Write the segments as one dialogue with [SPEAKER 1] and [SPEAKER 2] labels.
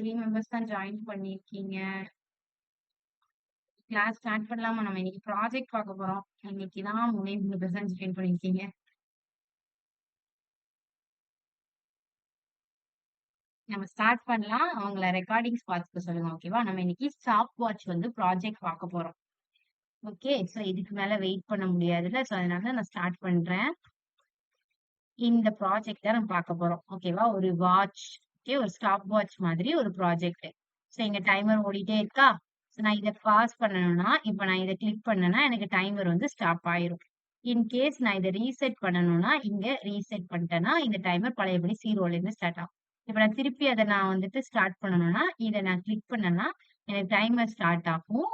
[SPEAKER 1] 3 members தான் join பண்ணியிருக்கீங்க. Class start பண்ணலாமா? நம்ம இன்னைக்கு ப்ராஜெக்ட் பார்க்க போறோம். இன்னைக்கு தான் 3 பேர் தான் ஜாயின் பண்ணியிருக்கீங்க. நம்ம ஸ்டார்ட் பண்ணலாம். அவங்கள ரெக்கார்டிங்ஸ் பார்த்துக்க சொல்லுங்க. ஓகேவா? நம்ம இன்னைக்கு ஸ்டாப் வாட்ச் வந்து ப்ராஜெக்ட் பார்க்க போறோம். ஓகே. ஸோ இதுக்கு மேல வெயிட் பண்ண முடியாதுல்ல. ஸோ அதனால நான் ஸ்டார்ட் பண்றேன். இந்த ப்ராஜெக்ட் தான் நம்ம பார்க்க போறோம். ஓகேவா? ஒரு வாட்ச், ஓகே, ஒரு ஸ்டாப் வாட்ச் மாதிரி ஒரு ப்ராஜெக்ட். ஸோ இங்க டைமர் ஓடிட்டே இருக்கா? ஸோ நான் இத பாஸ் பண்ணணும்னா, இப்ப நான் இத கிளிக் பண்ணேன்னா எனக்கு டைமர் வந்து ஸ்டாப் ஆயிரும். இன் கேஸ் நான் இத ரீசெட் பண்ணணும்னா, இங்க ரீசெட் பண்ணிட்டேன்னா, இந்த டைமர் பழையபடி 0ல இருந்து ஸ்டார்ட் ஆகும். இப்ப நான் திருப்பி அத நான் வந்துட்டு ஸ்டார்ட் பண்ணணும்னா, இத நான் கிளிக் பண்ணேன்னா, எனக்கு டைமர் ஸ்டார்ட் ஆகும்.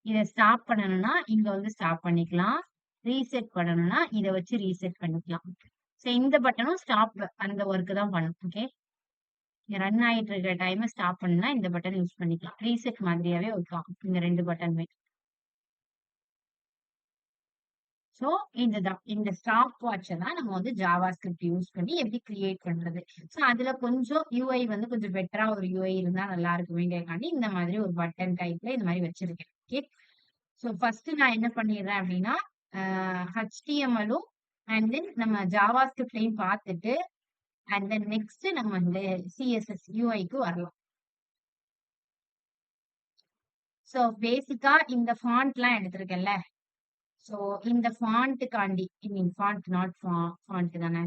[SPEAKER 1] இத ஸ்டாப் பண்ணணும்னா, இங்க வந்து ஸ்டாப் பண்ணிக்கலாம். ரீசெட் பண்ணணும்னா, இத வச்சு ரீசெட் பண்ணிக்கலாம். சோ இந்த பட்டனும் ஸ்டாப் அந்த ஒர்க் தான் பண்ணும். ஓகே. ரன் ஆயிட்டு இருக்க டைம ஸ்டாப் பண்ணா இந்த பட்டன் யூஸ் பண்ணிக்கலாம். ரீசெட் மாதிரியாவே ஒர்க் ஆகும். இந்த 2 பட்டனுமே. சோ இதுதான். இந்த ஸ்டாப் வாட்ச தான் நம்ம வந்து ஜாவா ஸ்கிரிப்ட் யூஸ் பண்ணி எப்படி கிரியேட் பண்றது. சோ அதுல கொஞ்சம் யூஐ வந்து கொஞ்சம் பெட்டரா ஒரு யூஐ இருந்தா நல்லா இருக்குமேங்கிறதுக்காண்டி இந்த மாதிரி ஒரு பட்டன் டைப்ல இந்த மாதிரி வச்சிருக்கேன். ஓகே. சோ ஃபர்ஸ்ட் நான் என்ன பண்ணிடுறேன் அப்படின்னா, HTML-ம் அண்ட் தென் நம்ம ஜாவா ஸ்கிரிப்ட்லயும் பார்த்துட்டு அண்ட் தென் நெக்ஸ்ட் நம்ம வந்து சிஎஸ்எஸ் யூஐக்கு வரலாம். சோ பேசிக்கா இந்த ஃபாண்ட்லாம் எடுத்திருக்கேன்ல. சோ இந்த ஃபாண்ட்டுக்காண்டி ஐ மீன் ஃபாண்ட் நாட் ஃபாண்ட் தானே.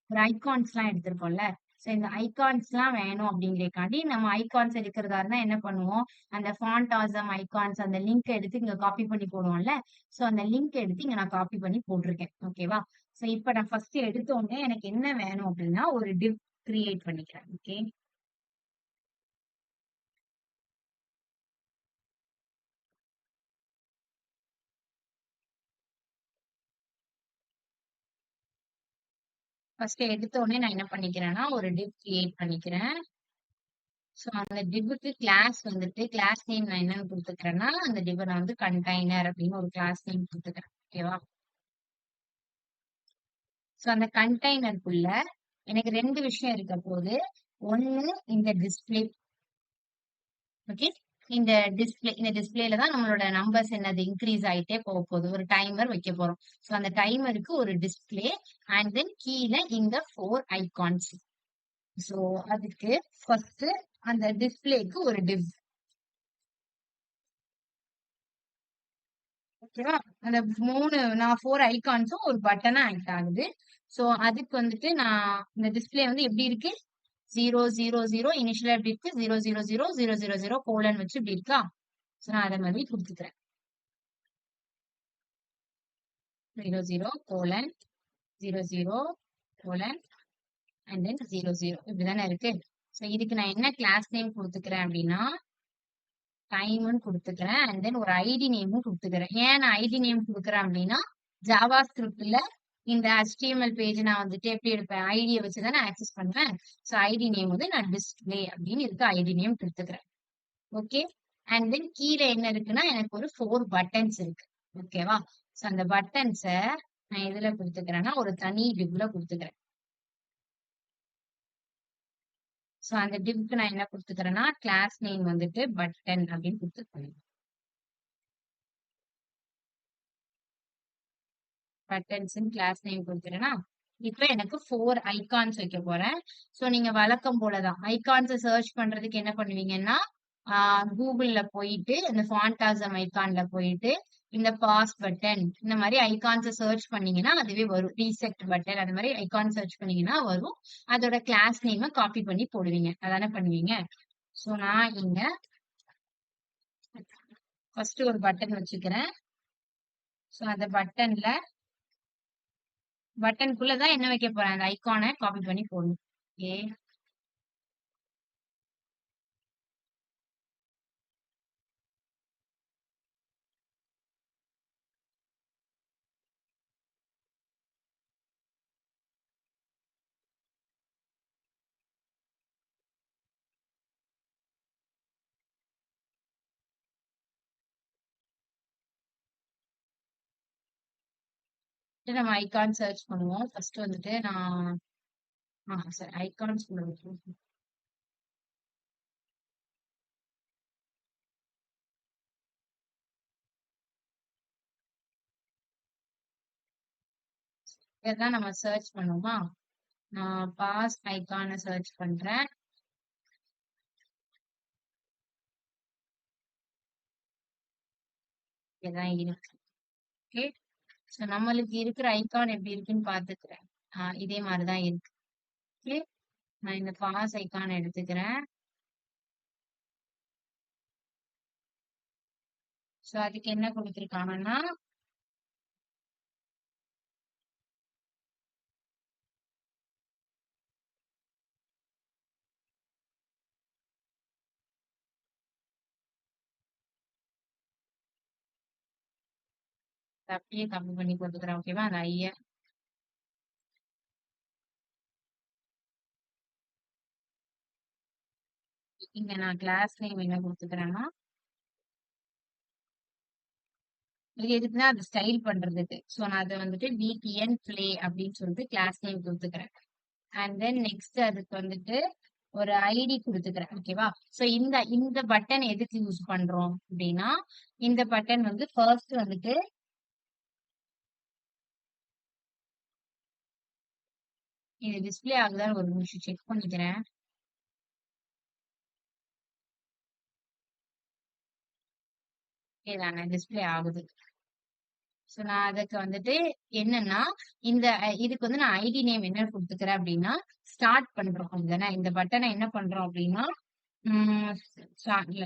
[SPEAKER 1] ஒரு ஐகான்ஸ்லாம் எடுத்திருக்கோம்ல. சோ இந்த ஐகான்ஸ்லாம் வேணும் அப்படிங்கிறதுக்காண்டி நம்ம ஐகான்ஸ் எடுக்கிறதா இருந்தா என்ன பண்ணுவோம்? அந்த ஃபாண்ட் ஆசம் ஐகான்ஸ் அந்த லிங்க் எடுத்து இங்க காப்பி பண்ணி போடுவோம்ல. சோ அந்த லிங்க் எடுத்து இங்க நான் காப்பி பண்ணி போட்டிருக்கேன். ஓகேவா? சோ இப்ப நான் ஃபர்ஸ்ட் எடுத்த உடனே எனக்கு என்ன வேணும் அப்படின்னா ஒரு டிவ் கிரியேட் பண்ணிக்கிறேன். ஓகே. ஃபர்ஸ்ட் எடுத்த உடனே நான் என்ன பண்ணிக்கிறேன்னா, ஒரு டிவ் கிரியேட் பண்ணிக்கிறேன். சோ அந்த டிவ்வுக்கு கிளாஸ் வந்துட்டு கிளாஸ் நேம் நான் என்னன்னு குடுத்துக்கிறேன்னா, அந்த டிவ் நான் வந்து கண்டெய்னர் அப்படின்னு ஒரு கிளாஸ் நேம் குடுத்துக்கிறேன். ஓகேவா? சோ அந்த கண்டெய்னருக்குள்ள எனக்கு 2 விஷயம் இருக்க போது. ஒண்ணு இந்த டிஸ்ப்ளே. ஓகே. இந்த டிஸ்ப்ளேல தான் நம்மளோட நம்பர்ஸ் என்னது இன்கிரீஸ் ஆயிட்டே போகுது. ஒரு டைமர் வைக்க போறோம். சோ அந்த டைமருக்கு ஒரு டிஸ்ப்ளே அண்ட் தென் கீழ இந்த 4 ஐகான்ஸ். சோ அதுக்கு ஃபர்ஸ்ட் அந்த டிஸ்ப்ளேக்கு ஒரு டிவ். ஓகேவா? அந்த 4 ஐகான்ஸும் ஒரு பட்டனா ஆக்ட் ஆகுது. சோ அதுக்கு வந்துட்டு நான் இந்த டிஸ்ப்ளே வந்து எப்படி இருக்கு? 0 0 0 இனிஷியலா எப்படி இருக்கு? 0 0 0 0 0 0 கோலன் வச்சு இப்படி இருக்கா? சோ நான் அத மாதிரி குடுத்துக்கிறேன். 0 0 கோலன் 0 0 கோலன் அண்ட் தென் 0 0 இப்படிதானே இருக்கு. சோ இதுக்கு நான் என்ன கிளாஸ் நேம் குடுத்துக்கிறேன் அப்படின்னா, டைம்ன்னு குடுத்துக்கிறேன். அண்ட் தென் ஒரு ஐடி நேமும் குடுத்துக்கிறேன். ஏன் நான் ஐடி நேம் குடுக்குறேன் அப்படின்னா, ஜாவா ஸ்கிரிப்ட்ல இந்த HTML பேஜ் நான் வந்துட்டு எப்படி எடுப்பேன்? ஐடிய வச்சு தானே ஆக்சஸ் பண்ணுவேன். சோ ஐடி நேம் வந்து நான் டிஸ்ப்ளே அப்படின்னு இருக்க ஐடி நேம் குடுத்துக்கிறேன். ஓகே. அண்ட் தென் கீழ என்ன இருக்குன்னா, எனக்கு ஒரு 4 பட்டன்ஸ் இருக்கு. ஓகேவா? சோ அந்த பட்டன்ஸ நான் எதுல குடுத்துக்கிறேன்னா, ஒரு தனி டிவ்ல குடுத்துக்கிறேன். சோ அந்த டிவ்க்கு நான் என்ன குடுத்துக்கிறேன்னா, கிளாஸ் நேம் வந்துட்டு பட்டன் அப்படின்னு குடுத்துக்கிறேன். பட்டன்ஸ்ன்னு கிளாஸ் நேம் குடுத்துட்டேனா, இப்ப எனக்கு 4 ஐகான்ஸ் வைக்க போறேன். சோ நீங்க வழக்கம் போல தான். ஐகான்ஸ சர்ச் பண்றதுக்கு என்ன பண்ணுவீங்கன்னா, ஆ Googleல போயிட்டு, இந்த ஃபாண்டாசம் ஐகான்ல போயிட்டு, இந்த பாஸ் பட்டன் இந்த மாரி ஐகான்ஸ சர்ச் பண்ணீங்கன்னா, அதுவே வரும். ரீசெட் பட்டன் அந்த மாரி ஐகான் சர்ச் பண்ணீங்கன்னா வரும். அதோட கிளாஸ் நேம காப்பி பண்ணி போடுவீங்க. அதானே பண்ணுவீங்க? சோ நான் இங்க ஃபர்ஸ்ட் ஒரு பட்டன் வச்சுக்கிறேன். சோ அந்த பட்டனுக்குள்ள தான் என்ன வைக்க போறேன்? அந்த ஐகான காப்பி பண்ணி போடணும். ஓகே. நம்ம ஐகான் சர்ச் பண்ணுவோம். ஃபர்ஸ்ட் வந்துட்டு நான் சரி ஐகான்ஸ் இதெல்லாம் நம்ம சர்ச் பண்ணுவோமா? நான் பாஸ் ஐகானை சர்ச் பண்றேன். இதான் இருக்கு. ஓகே. ஸோ நம்மளுக்கு இருக்கிற ஐகான் எப்படி இருக்குன்னு பாத்துக்கிறேன். இதே மாதிரிதான் இருக்கு. ஓகே. நான் இந்த பாஸ் ஐகான் எடுத்துக்கிறேன். ஸோ அதுக்கு என்ன கொடுத்துருக்காங்கன்னா, அப்படியே கம்மி பண்ணி கொடுத்துக்கிறேன். ஓகேவா? அந்த ஐய இங்க நான் கிளாஸ் நேம் என்ன கொடுத்துக்கிறேன்னா, இது எதுக்குன்னா அது ஸ்டைல் பண்றதுக்கு. ஸோ நான் அதை வந்துட்டு பிடிஎன் பிளே அப்படின்னு சொல்லிட்டு கிளாஸ் நேம் கொடுத்துக்கிறேன். அண்ட் தென் நெக்ஸ்ட் அதுக்கு வந்துட்டு ஒரு ஐடி கொடுத்துக்கிறேன். ஓகேவா? ஸோ இந்த இந்த பட்டன் எதுக்கு யூஸ் பண்றோம் அப்படின்னா, இந்த பட்டன் வந்து ஃபர்ஸ்ட் வந்துட்டு இது டிஸ்பிளே ஆகுதான்னு ஒரு நிமிஷம் செக் பண்ணிக்கிறேன். இதானே டிஸ்பிளே ஆகுது. ஸோ நான் அதுக்கு வந்துட்டு என்னன்னா, இந்த இதுக்கு வந்து நான் ஐடி நேம் என்ன கொடுத்துக்கிறேன் அப்படின்னா, ஸ்டார்ட் பண்றோம் தானே. இந்த பட்டனை என்ன பண்றோம் அப்படின்னா, இல்ல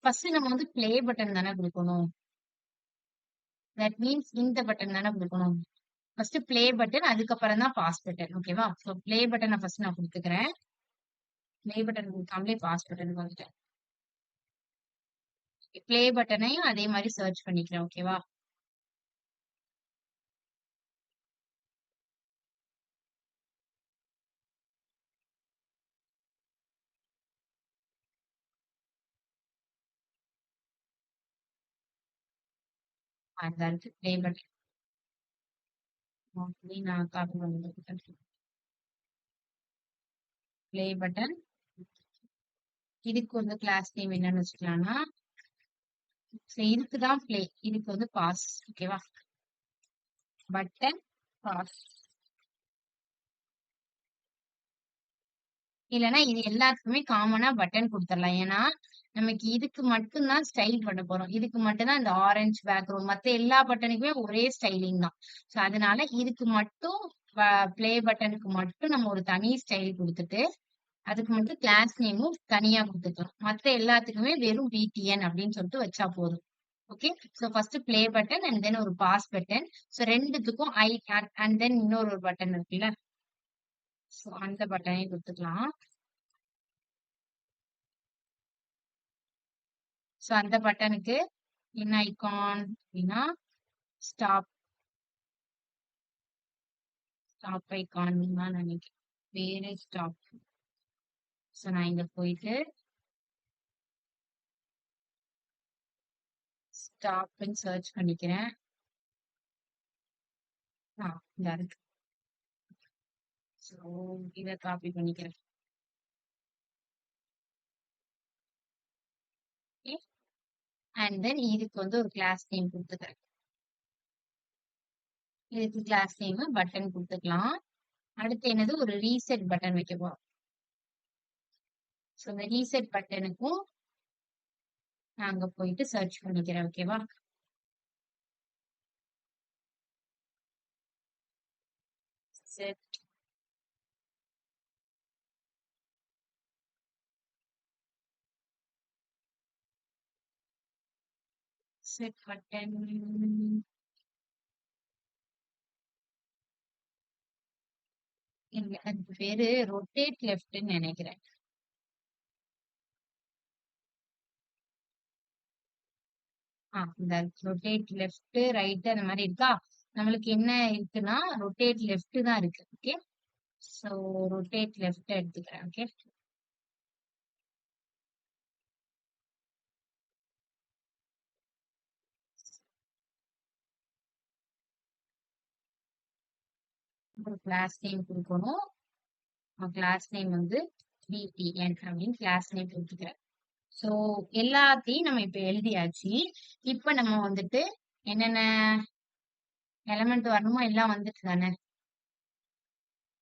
[SPEAKER 1] ஃபர்ஸ்ட் நம்ம வந்து பிளே பட்டன் தானே கொடுக்கணும். தட் மீன்ஸ் இந்த பட்டன் தானே கொடுக்கணும். ஃபர்ஸ்ட் பிளே பட்டன், அதுக்கப்புறம் தான் பாஸ் பட்டன். ஓகேவா? ஸோ பிளே பட்டனை ஃபர்ஸ்ட் நான் கொடுத்துக்கிறேன். பிளே பட்டன் கொடுக்காமலே பாஸ் பட்டன் வந்துட்டேன். பிளே பட்டனையும் அதே மாதிரி சர்ச் பண்ணிக்கிறேன். ஓகேவா? அந்த பிளே பட்டன் நான் காப்பி பண்ணிக்கிறேன். பிளே பட்டன், இதுக்கு வந்து கிளாஸ் நேம் என்னன்னு வச்சுக்கலாம்னா, இதுக்குதான் பிளே, இதுக்கு வந்து பாஸ். ஓகேவா? Button pause. இல்லைன்னா இது எல்லாத்துக்குமே காமனா பட்டன் கொடுத்துடலாம். ஏன்னா நமக்கு இதுக்கு மட்டும்தான் ஸ்டைல் பண்ண போறோம். இதுக்கு மட்டும்தான் இந்த ஆரஞ்சு பேக்ரவுண்ட், மத்த எல்லா பட்டனுக்குமே ஒரே ஸ்டைலிங் தான். ஸோ அதனால இதுக்கு மட்டும் பிளே பட்டனுக்கு மட்டும் நம்ம ஒரு தனி ஸ்டைல் கொடுத்துட்டு, அதுக்கு மட்டும் கிளாஸ் நேமும் தனியா கொடுத்துக்கலாம். மத்த எல்லாத்துக்குமே வெறும் பிடிஎன் அப்படின்னு சொல்லிட்டு வச்சா போதும். Okay. So first play button and then ஒரு பாஸ் பட்டன். ஸோ ரெண்டுத்துக்கும் அண்ட் தென் இன்னொரு ஒரு பட்டன் இருக்குல்ல, ஸோ அந்த பட்டனையும் கொடுத்துக்கலாம். ஸோ அந்த பட்டனுக்கு என்ன ஐகான் அப்படின்னா, ஸ்டாப் ஸ்டாப் ஐகான் தான் நினைக்கிறேன். வேறு ஸ்டாப். ஸோ நான் இங்க போயிட்டு ஸ்டாப்னு சர்ச் பண்ணிக்கிறேன். இந்த இருக்கு. ஸோ இதை காப்பி பண்ணிக்கிறேன். அண்ட் தென் இதுக்கு வந்து ஒரு கிளாஸ் நேம் கொடுத்துக்கிறேன். இதுக்கு கிளாஸ் நேம் பட்டன் கொடுத்துக்கலாம். அடுத்து என்னது, ஒரு ரீசெட் பட்டன் வைக்க போறோம். ஸோ இந்த ரீசெட் பட்டனுக்கும் நான் அங்க போயிட்டு சர்ச் பண்ணிக்கிறேன். ஓகேவா? செட் செட் பட்டன், அதுக்கு பேரு ரொட்டேட் லெஃப்ட்னு நினைக்கிறேன். இந்த ரொட்டேட் லெஃப்ட் ரைட் அந்த மாதிரி இருக்கா. நம்மளுக்கு என்ன இருக்குன்னா ரொட்டேட் லெஃப்ட் தான் இருக்கு. ஓகே. ஸோ ரொட்டேட் லெஃப்ட் எடுத்துக்கிறேன். ஓகே. ஒரு கிளாஸ் நேம் கொடுக்கணும். கிளாஸ் நேம் வந்து பிடிஎன் அப்படின்னு கிளாஸ் நேம் கொடுத்துக்கிறேன். ஸோ எல்லாத்தையும் நம்ம இப்ப எழுதியாச்சு. இப்ப நம்ம வந்துட்டு என்னென்ன எலமெண்ட் வரணுமா? எல்லாம் வந்துட்டு தானே.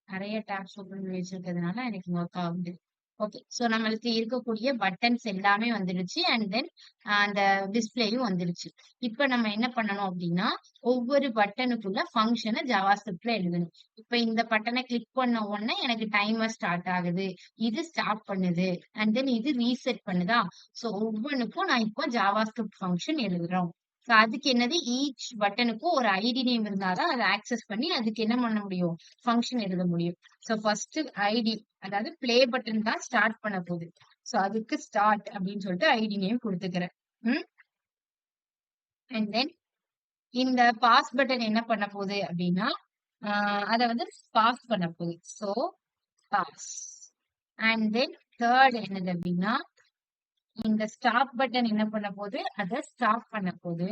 [SPEAKER 1] நிறைய டேப்ஸ் ஓபன் பண்ணி வச்சிருக்கிறதுனால எனக்கு ஒர்க் ஆகுது. ஓகே. சோ நம்மளுக்கு இருக்கக்கூடிய பட்டன்ஸ் எல்லாமே வந்துடுச்சு. அண்ட் தென் அந்த டிஸ்ப்ளேயும் வந்துடுச்சு. இப்ப நம்ம என்ன பண்ணணும் அப்படின்னா, ஒவ்வொரு பட்டனுக்குள்ள ஃபங்ஷன ஜாவாஸ்கிரிப்ட்ல எழுதணும். இப்ப இந்த பட்டன கிளிக் பண்ண உடனே எனக்கு டைமர் ஸ்டார்ட் ஆகுது. இது ஸ்டாப் பண்ணுது. அண்ட் தென் இது ரீசெட் பண்ணுதா? சோ ஒவ்வொன்னுக்கும் நான் இப்போ ஜாவாஸ்கிரிப்ட் ஃபங்ஷன் எழுதுறோம். சோ அதுக்கு என்னது? ஈச் பட்டனுக்கும் ஒரு ஐடி நேம் இருந்தாதான் அதை ஆக்சஸ் பண்ணி அதுக்கு என்ன பண்ண முடியும்? ஃபங்ஷன் எழுத முடியும். சோ ஃபர்ஸ்ட் ஐடி, அதாவது பிளே பட்டன் தான் ஸ்டார்ட் பண்ண போகுது. சோ அதுக்கு ஸ்டார்ட் அப்படின்னு சொல்லிட்டு ஐடி நேம் கொடுத்துக்கிறேன். அண்ட் தென் இந்த பாஸ் பட்டன் என்ன பண்ண போகுது அப்படின்னா, அதை வந்து பாஸ் பண்ண போகுது. So pause. And then third என்னது அப்படின்னா, இந்த ஸ்டாப் பட்டன் என்ன பண்ண போகுது? அதை ஸ்டாப் பண்ண போகுது.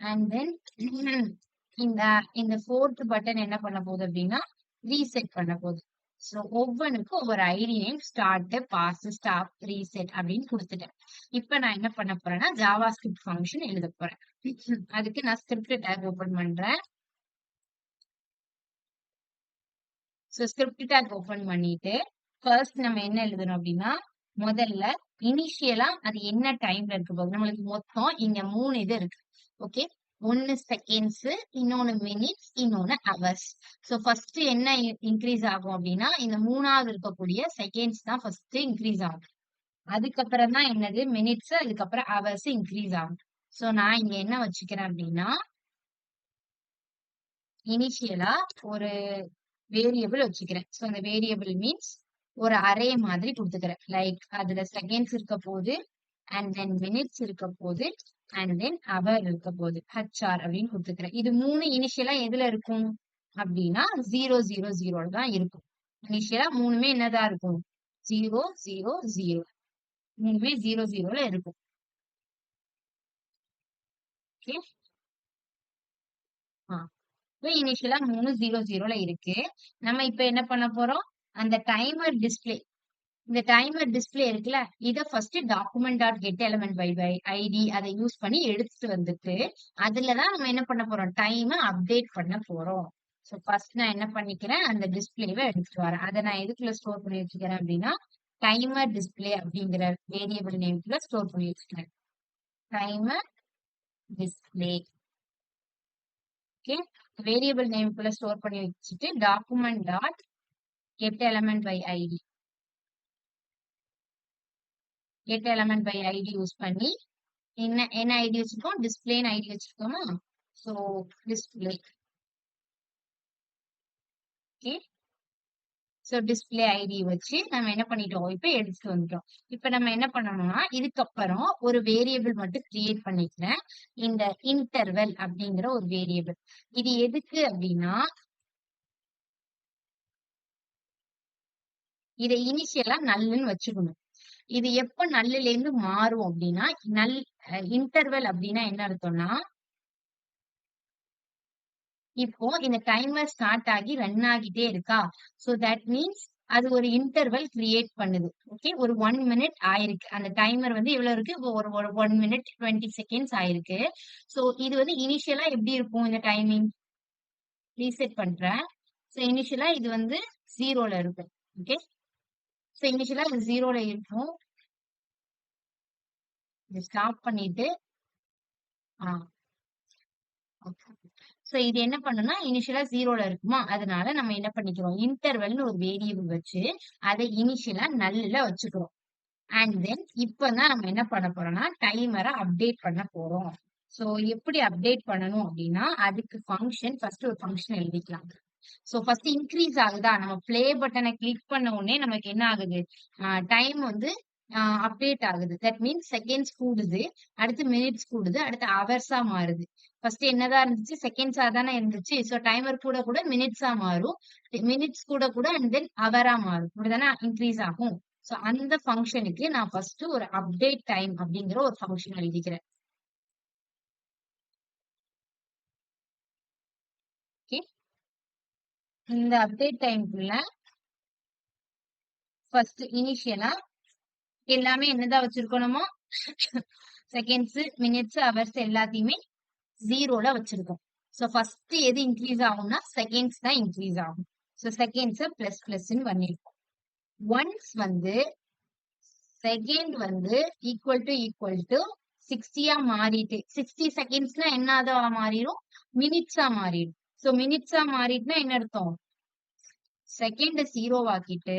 [SPEAKER 1] அண்ட் தென் இந்த இந்த ஃபோர்த் பட்டன் என்ன பண்ண போகுது அப்படின்னா, ரீசெட் பண்ண போகுது. சோ ஒவ்வொன்றுக்கும் ஒவ்வொரு ID name, start, pause, stop, reset அப்படின்னு கொடுத்துட்டேன். இப்ப நான் என்ன பண்ண போறேன்னா, ஜாவா ஸ்கிரிப்ட் ஃபங்க்ஷன் எழுத போறேன். அதுக்கு நான் ஸ்கிரிப்ட் டேக் ஓபன் பண்றேன். சோ ஸ்கிரிப்ட் டேக் ஓபன் பண்ணிட்டு ஃபர்ஸ்ட் நம்ம என்ன எழுதணும் அப்படின்னா, முதல்ல இனிஷியலா அது என்ன டைம்ல இருக்கு போகுது. நம்மளுக்கு மொத்தம் இங்க 3 இது இருக்கு. ஓகே. ஒன்னு செகண்ட்ஸ், இன்னொன்னு மினிட்ஸ், இன்னொன்னு ஹவர்ஸ். சோ ஃபர்ஸ்ட் என்ன இன்க்ரீஸ் ஆகும் அப்படின்னா, இந்த மூணாவது இருக்கக்கூடிய செகண்ட்ஸ் தான் ஃபர்ஸ்ட் இன்க்ரீஸ் ஆகும். அதுக்கப்புறம் தான் என்னது? மினிட்ஸ், அதுக்கப்புறம் ஹவர்ஸ் இன்க்ரீஸ் ஆகும். சோ நான் இங்க என்ன வச்சுக்கிறேன் அப்படின்னா, இனிஷியலா ஒரு வேரியபிள் வச்சுக்கிறேன். சோ அந்த வேரியபிள் மீன்ஸ் ஒரு அரே மாதிரி கொடுத்துக்கிறேன். லைக் அதுல செகண்ட்ஸ் இருக்க போது, அண்ட் தென் மினிட்ஸ் இருக்க போது, அண்ட் தென் அவர் இருக்க போது, HR அப்படின்னு கொடுத்துக்கிறேன். இது 3 இனிஷியலா எதுல இருக்கும் அப்படின்னா 000 தான் இருக்கும். இனிஷியலா 3மே என்னதான் இருக்கும்? 000. 3மே 00ல இருக்கும். ஓகே. இனிஷியலா 3 00ல இருக்கு. நம்ம இப்ப என்ன பண்ண போறோம்? அந்த டைமர் டிஸ்ப்ளே, இந்த டைமர் டிஸ்ப்ளே இருக்குல்ல, இத first document dot get element by ID அதை யூஸ் பண்ணி எடுத்துட்டு வந்துட்டு, அதுலதான் நம்ம என்ன பண்ண போறோம்? டைமை அப்டேட் பண்ண போறோம். சோ ஃபர்ஸ்ட் நான் என்ன பண்ணிக்கிறேன்? அந்த டிஸ்ப்ளேவை எடுத்துட்டு வரேன். அதை நான் எதுக்குள்ள ஸ்டோர் பண்ணி வச்சுக்கிறேன் அப்படின்னா, டைமர் டிஸ்ப்ளே அப்படிங்கிற வேரியபிள் நேம்குள்ள ஸ்டோர் பண்ணி வச்சுக்கிறேன். Timer display. ஓகே. வேரியபிள் நேம்குள்ள ஸ்டோர் பண்ணி வச்சுட்டு document dot get element by ID, get element by ID use பண்ணி என்ன ஐடி வச்சிருக்கோம்? டிஸ்பிளேன்னு ஐடி வச்சிருக்கோமா? So display. Okay. So display ID வச்சு நம்ம என்ன பண்ணிட்டோம்? இப்ப எடுத்துட்டு வந்துட்டோம். இப்ப நம்ம என்ன பண்ணணும்னா, இதுக்கப்புறம் ஒரு வேரியபிள் மட்டும் கிரியேட் பண்ணிக்கிறேன். இந்த இன்டர்வல் அப்படிங்கிற ஒரு வேரியபிள். இது எதுக்கு அப்படின்னா, இதை இனிஷியலா நல்லுன்னு வச்சுக்கணும். இது எப்ப நல்லுல இருந்து மாறும் அப்படின்னா, நல் இன்டர்வல் அப்படின்னா என்ன அர்த்தம்னா, இப்போ இந்த டைமர் ஸ்டார்ட் ஆகி ரன் ஆகிட்டே இருக்கா? சோ தட் மீன்ஸ் அது ஒரு இன்டர்வல் கிரியேட் பண்ணுது. ஓகே. ஒரு 1 மினிட் ஆயிருக்கு. அந்த டைமர் வந்து எவ்வளவு இருக்கு? இப்போ ஒரு ஒரு 1 மினிட் 20 செகண்ட்ஸ் ஆயிருக்கு. சோ இது வந்து இனிஷியலா எப்படி இருக்கும் இந்த டைமிங்? ரீசெட் பண்றேன். சோ இனிஷியலா இது வந்து 0ல இருக்கும். ஓகே. சோ இனிஷியலா இது 0ல இருக்கும். இதை ஸ்டாப் பண்ணிட்டு சோ இது என்ன பண்ணும்னா, இனிஷியலா 0ல இருக்குமா? அதனால நம்ம என்ன பண்ணிக்கிறோம்? இன்டர்வல்னு ஒரு வேரியபிள் வச்சு அதை இனிஷியலா நல்லுல வச்சுக்கிறோம். அண்ட் தென் இப்பதான் நம்ம என்ன பண்ண போறோம்னா, டைமரை அப்டேட் பண்ண போறோம். சோ எப்படி அப்டேட் பண்ணணும் அப்படின்னா, அதுக்கு ஃபங்ஷன் ஃபர்ஸ்ட் ஒரு ஃபங்ஷன் எழுதிக்கலாம். சோ ஃபர்ஸ்ட் இன்க்ரீஸ் ஆகுதா? நம்ம பிளே பட்டனை கிளிக் பண்ண உடனே நமக்கு என்ன ஆகுது? டைம் வந்து அப்டேட் ஆகுது. தட் மீன்ஸ் செகண்ட்ஸ் கூடுது, அடுத்து மினிட்ஸ் கூடுது, அடுத்து ஹவர்ஸா மாறுது. ஃபர்ஸ்ட் என்னதான் இருந்துச்சு? செகண்ட்ஸா தானே இருந்துச்சு. சோ டைமர் கூட கூட மினிட்ஸா மாறும். மினிட்ஸ் கூட கூட அண்ட் தென் ஹவரா மாறும். இப்படிதானே இன்க்ரீஸ் ஆகும். சோ அந்த ஃபங்ஷனுக்கு நான் ஃபர்ஸ்ட் ஒரு அப்டேட் டைம் அப்படிங்கிற ஒரு ஃபங்ஷன் எழுதிக்கிறேன். ஓகே. இந்த அப்டேட் டைம்க்குள்ள ஃபர்ஸ்ட் இனிஷியலா எல்லாமே என்னதான் வச்சிருக்கணுமோ, செகண்ட்ஸ், மினிட்ஸ், ஹவர்ஸ் எல்லாத்தையுமே 0ல வச்சிருக்கோம். சோ ஃபர்ஸ்ட் எது இன்க்ரீஸ் ஆகும்னா செகண்ட்ஸ் தான் இன்க்ரீஸ் ஆகும். சோ செகண்ட்ஸ் பிளஸ் பிளஸ்ன்னு பண்ணிருக்கோம். ஒன்ஸ் வந்து செகண்ட் வந்து ஈக்குவல் டு 60 மாறிட்டு 60 செகண்ட்ஸ்னா என்னதா மாறிடும், மினிட்ஸா மாறிடும். சோ மினிட்ஸா மாறிட்டுனா என்ன அர்த்தம், செகண்ட் 0 ஆக்கிட்டு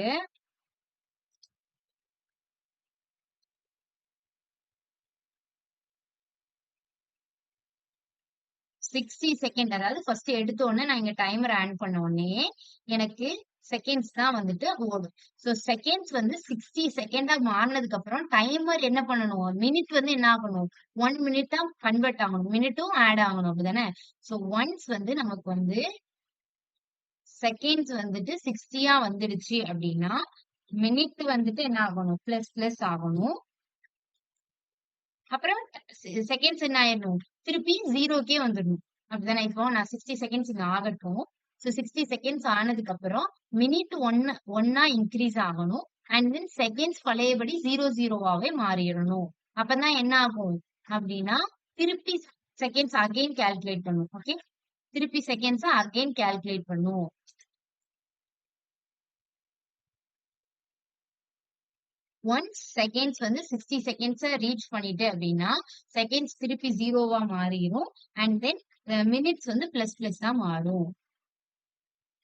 [SPEAKER 1] 60 செகண்ட், அதாவது ஃபர்ஸ்ட் எடுத்த உடனே நான் இங்க டைமர் ஆன் பண்ண உடனே எனக்கு செகண்ட்ஸ் தான் வந்துட்டு ஓடும். சோ செகண்ட்ஸ் வந்து 60 செகண்டா மாறினதுக்கு அப்புறம் டைமர் என்ன பண்ணணும், மினிட் வந்து என்ன ஆகணும், 1 மினிட் தான் கன்வெர்ட் ஆகணும், மினிட்டும் ஆட் ஆகணும், அப்படிதானே. சோ ஒன்ஸ் வந்து நமக்கு வந்து செகண்ட்ஸ் வந்துட்டு 60 வந்துடுச்சு அப்படின்னா மினிட் வந்துட்டு என்ன ஆகணும், பிளஸ் பிளஸ் ஆகணும். அப்புறம் செகண்ட்ஸ் என்ன ஆயிடணும், திருப்பி 0க்கே வந்துடணும், அப்படிதானே. இப்போ நான் 60 செகண்ட்ஸ் இங்க ஆகட்டும். சோ 60 செகண்ட்ஸ் ஆனதுக்கு அப்புறம் மினிட் ஒன்னா இன்க்ரீஸ் ஆகணும். அண்ட் தென் செகண்ட்ஸ் பழையபடி 0 மாறிடணும். அப்பதான் என்ன ஆகும் அப்படின்னா திருப்பி செகண்ட்ஸ் அகைன் கால்குலேட் பண்ணும். ஓகே, திருப்பி செகண்ட்ஸ் அகைன் கால்குலேட் பண்ணும். ஒன்ஸ் செகண்ட்ஸ் வந்து 60 செகண்ட்ஸ் ரீச் பண்ணிட்டு அப்படின்னா செகண்ட்ஸ் திருப்பி 0 மாறிடும். அண்ட் தென் மினிட்ஸ் வந்து பிளஸ் பிளஸ் தான் மாறும்.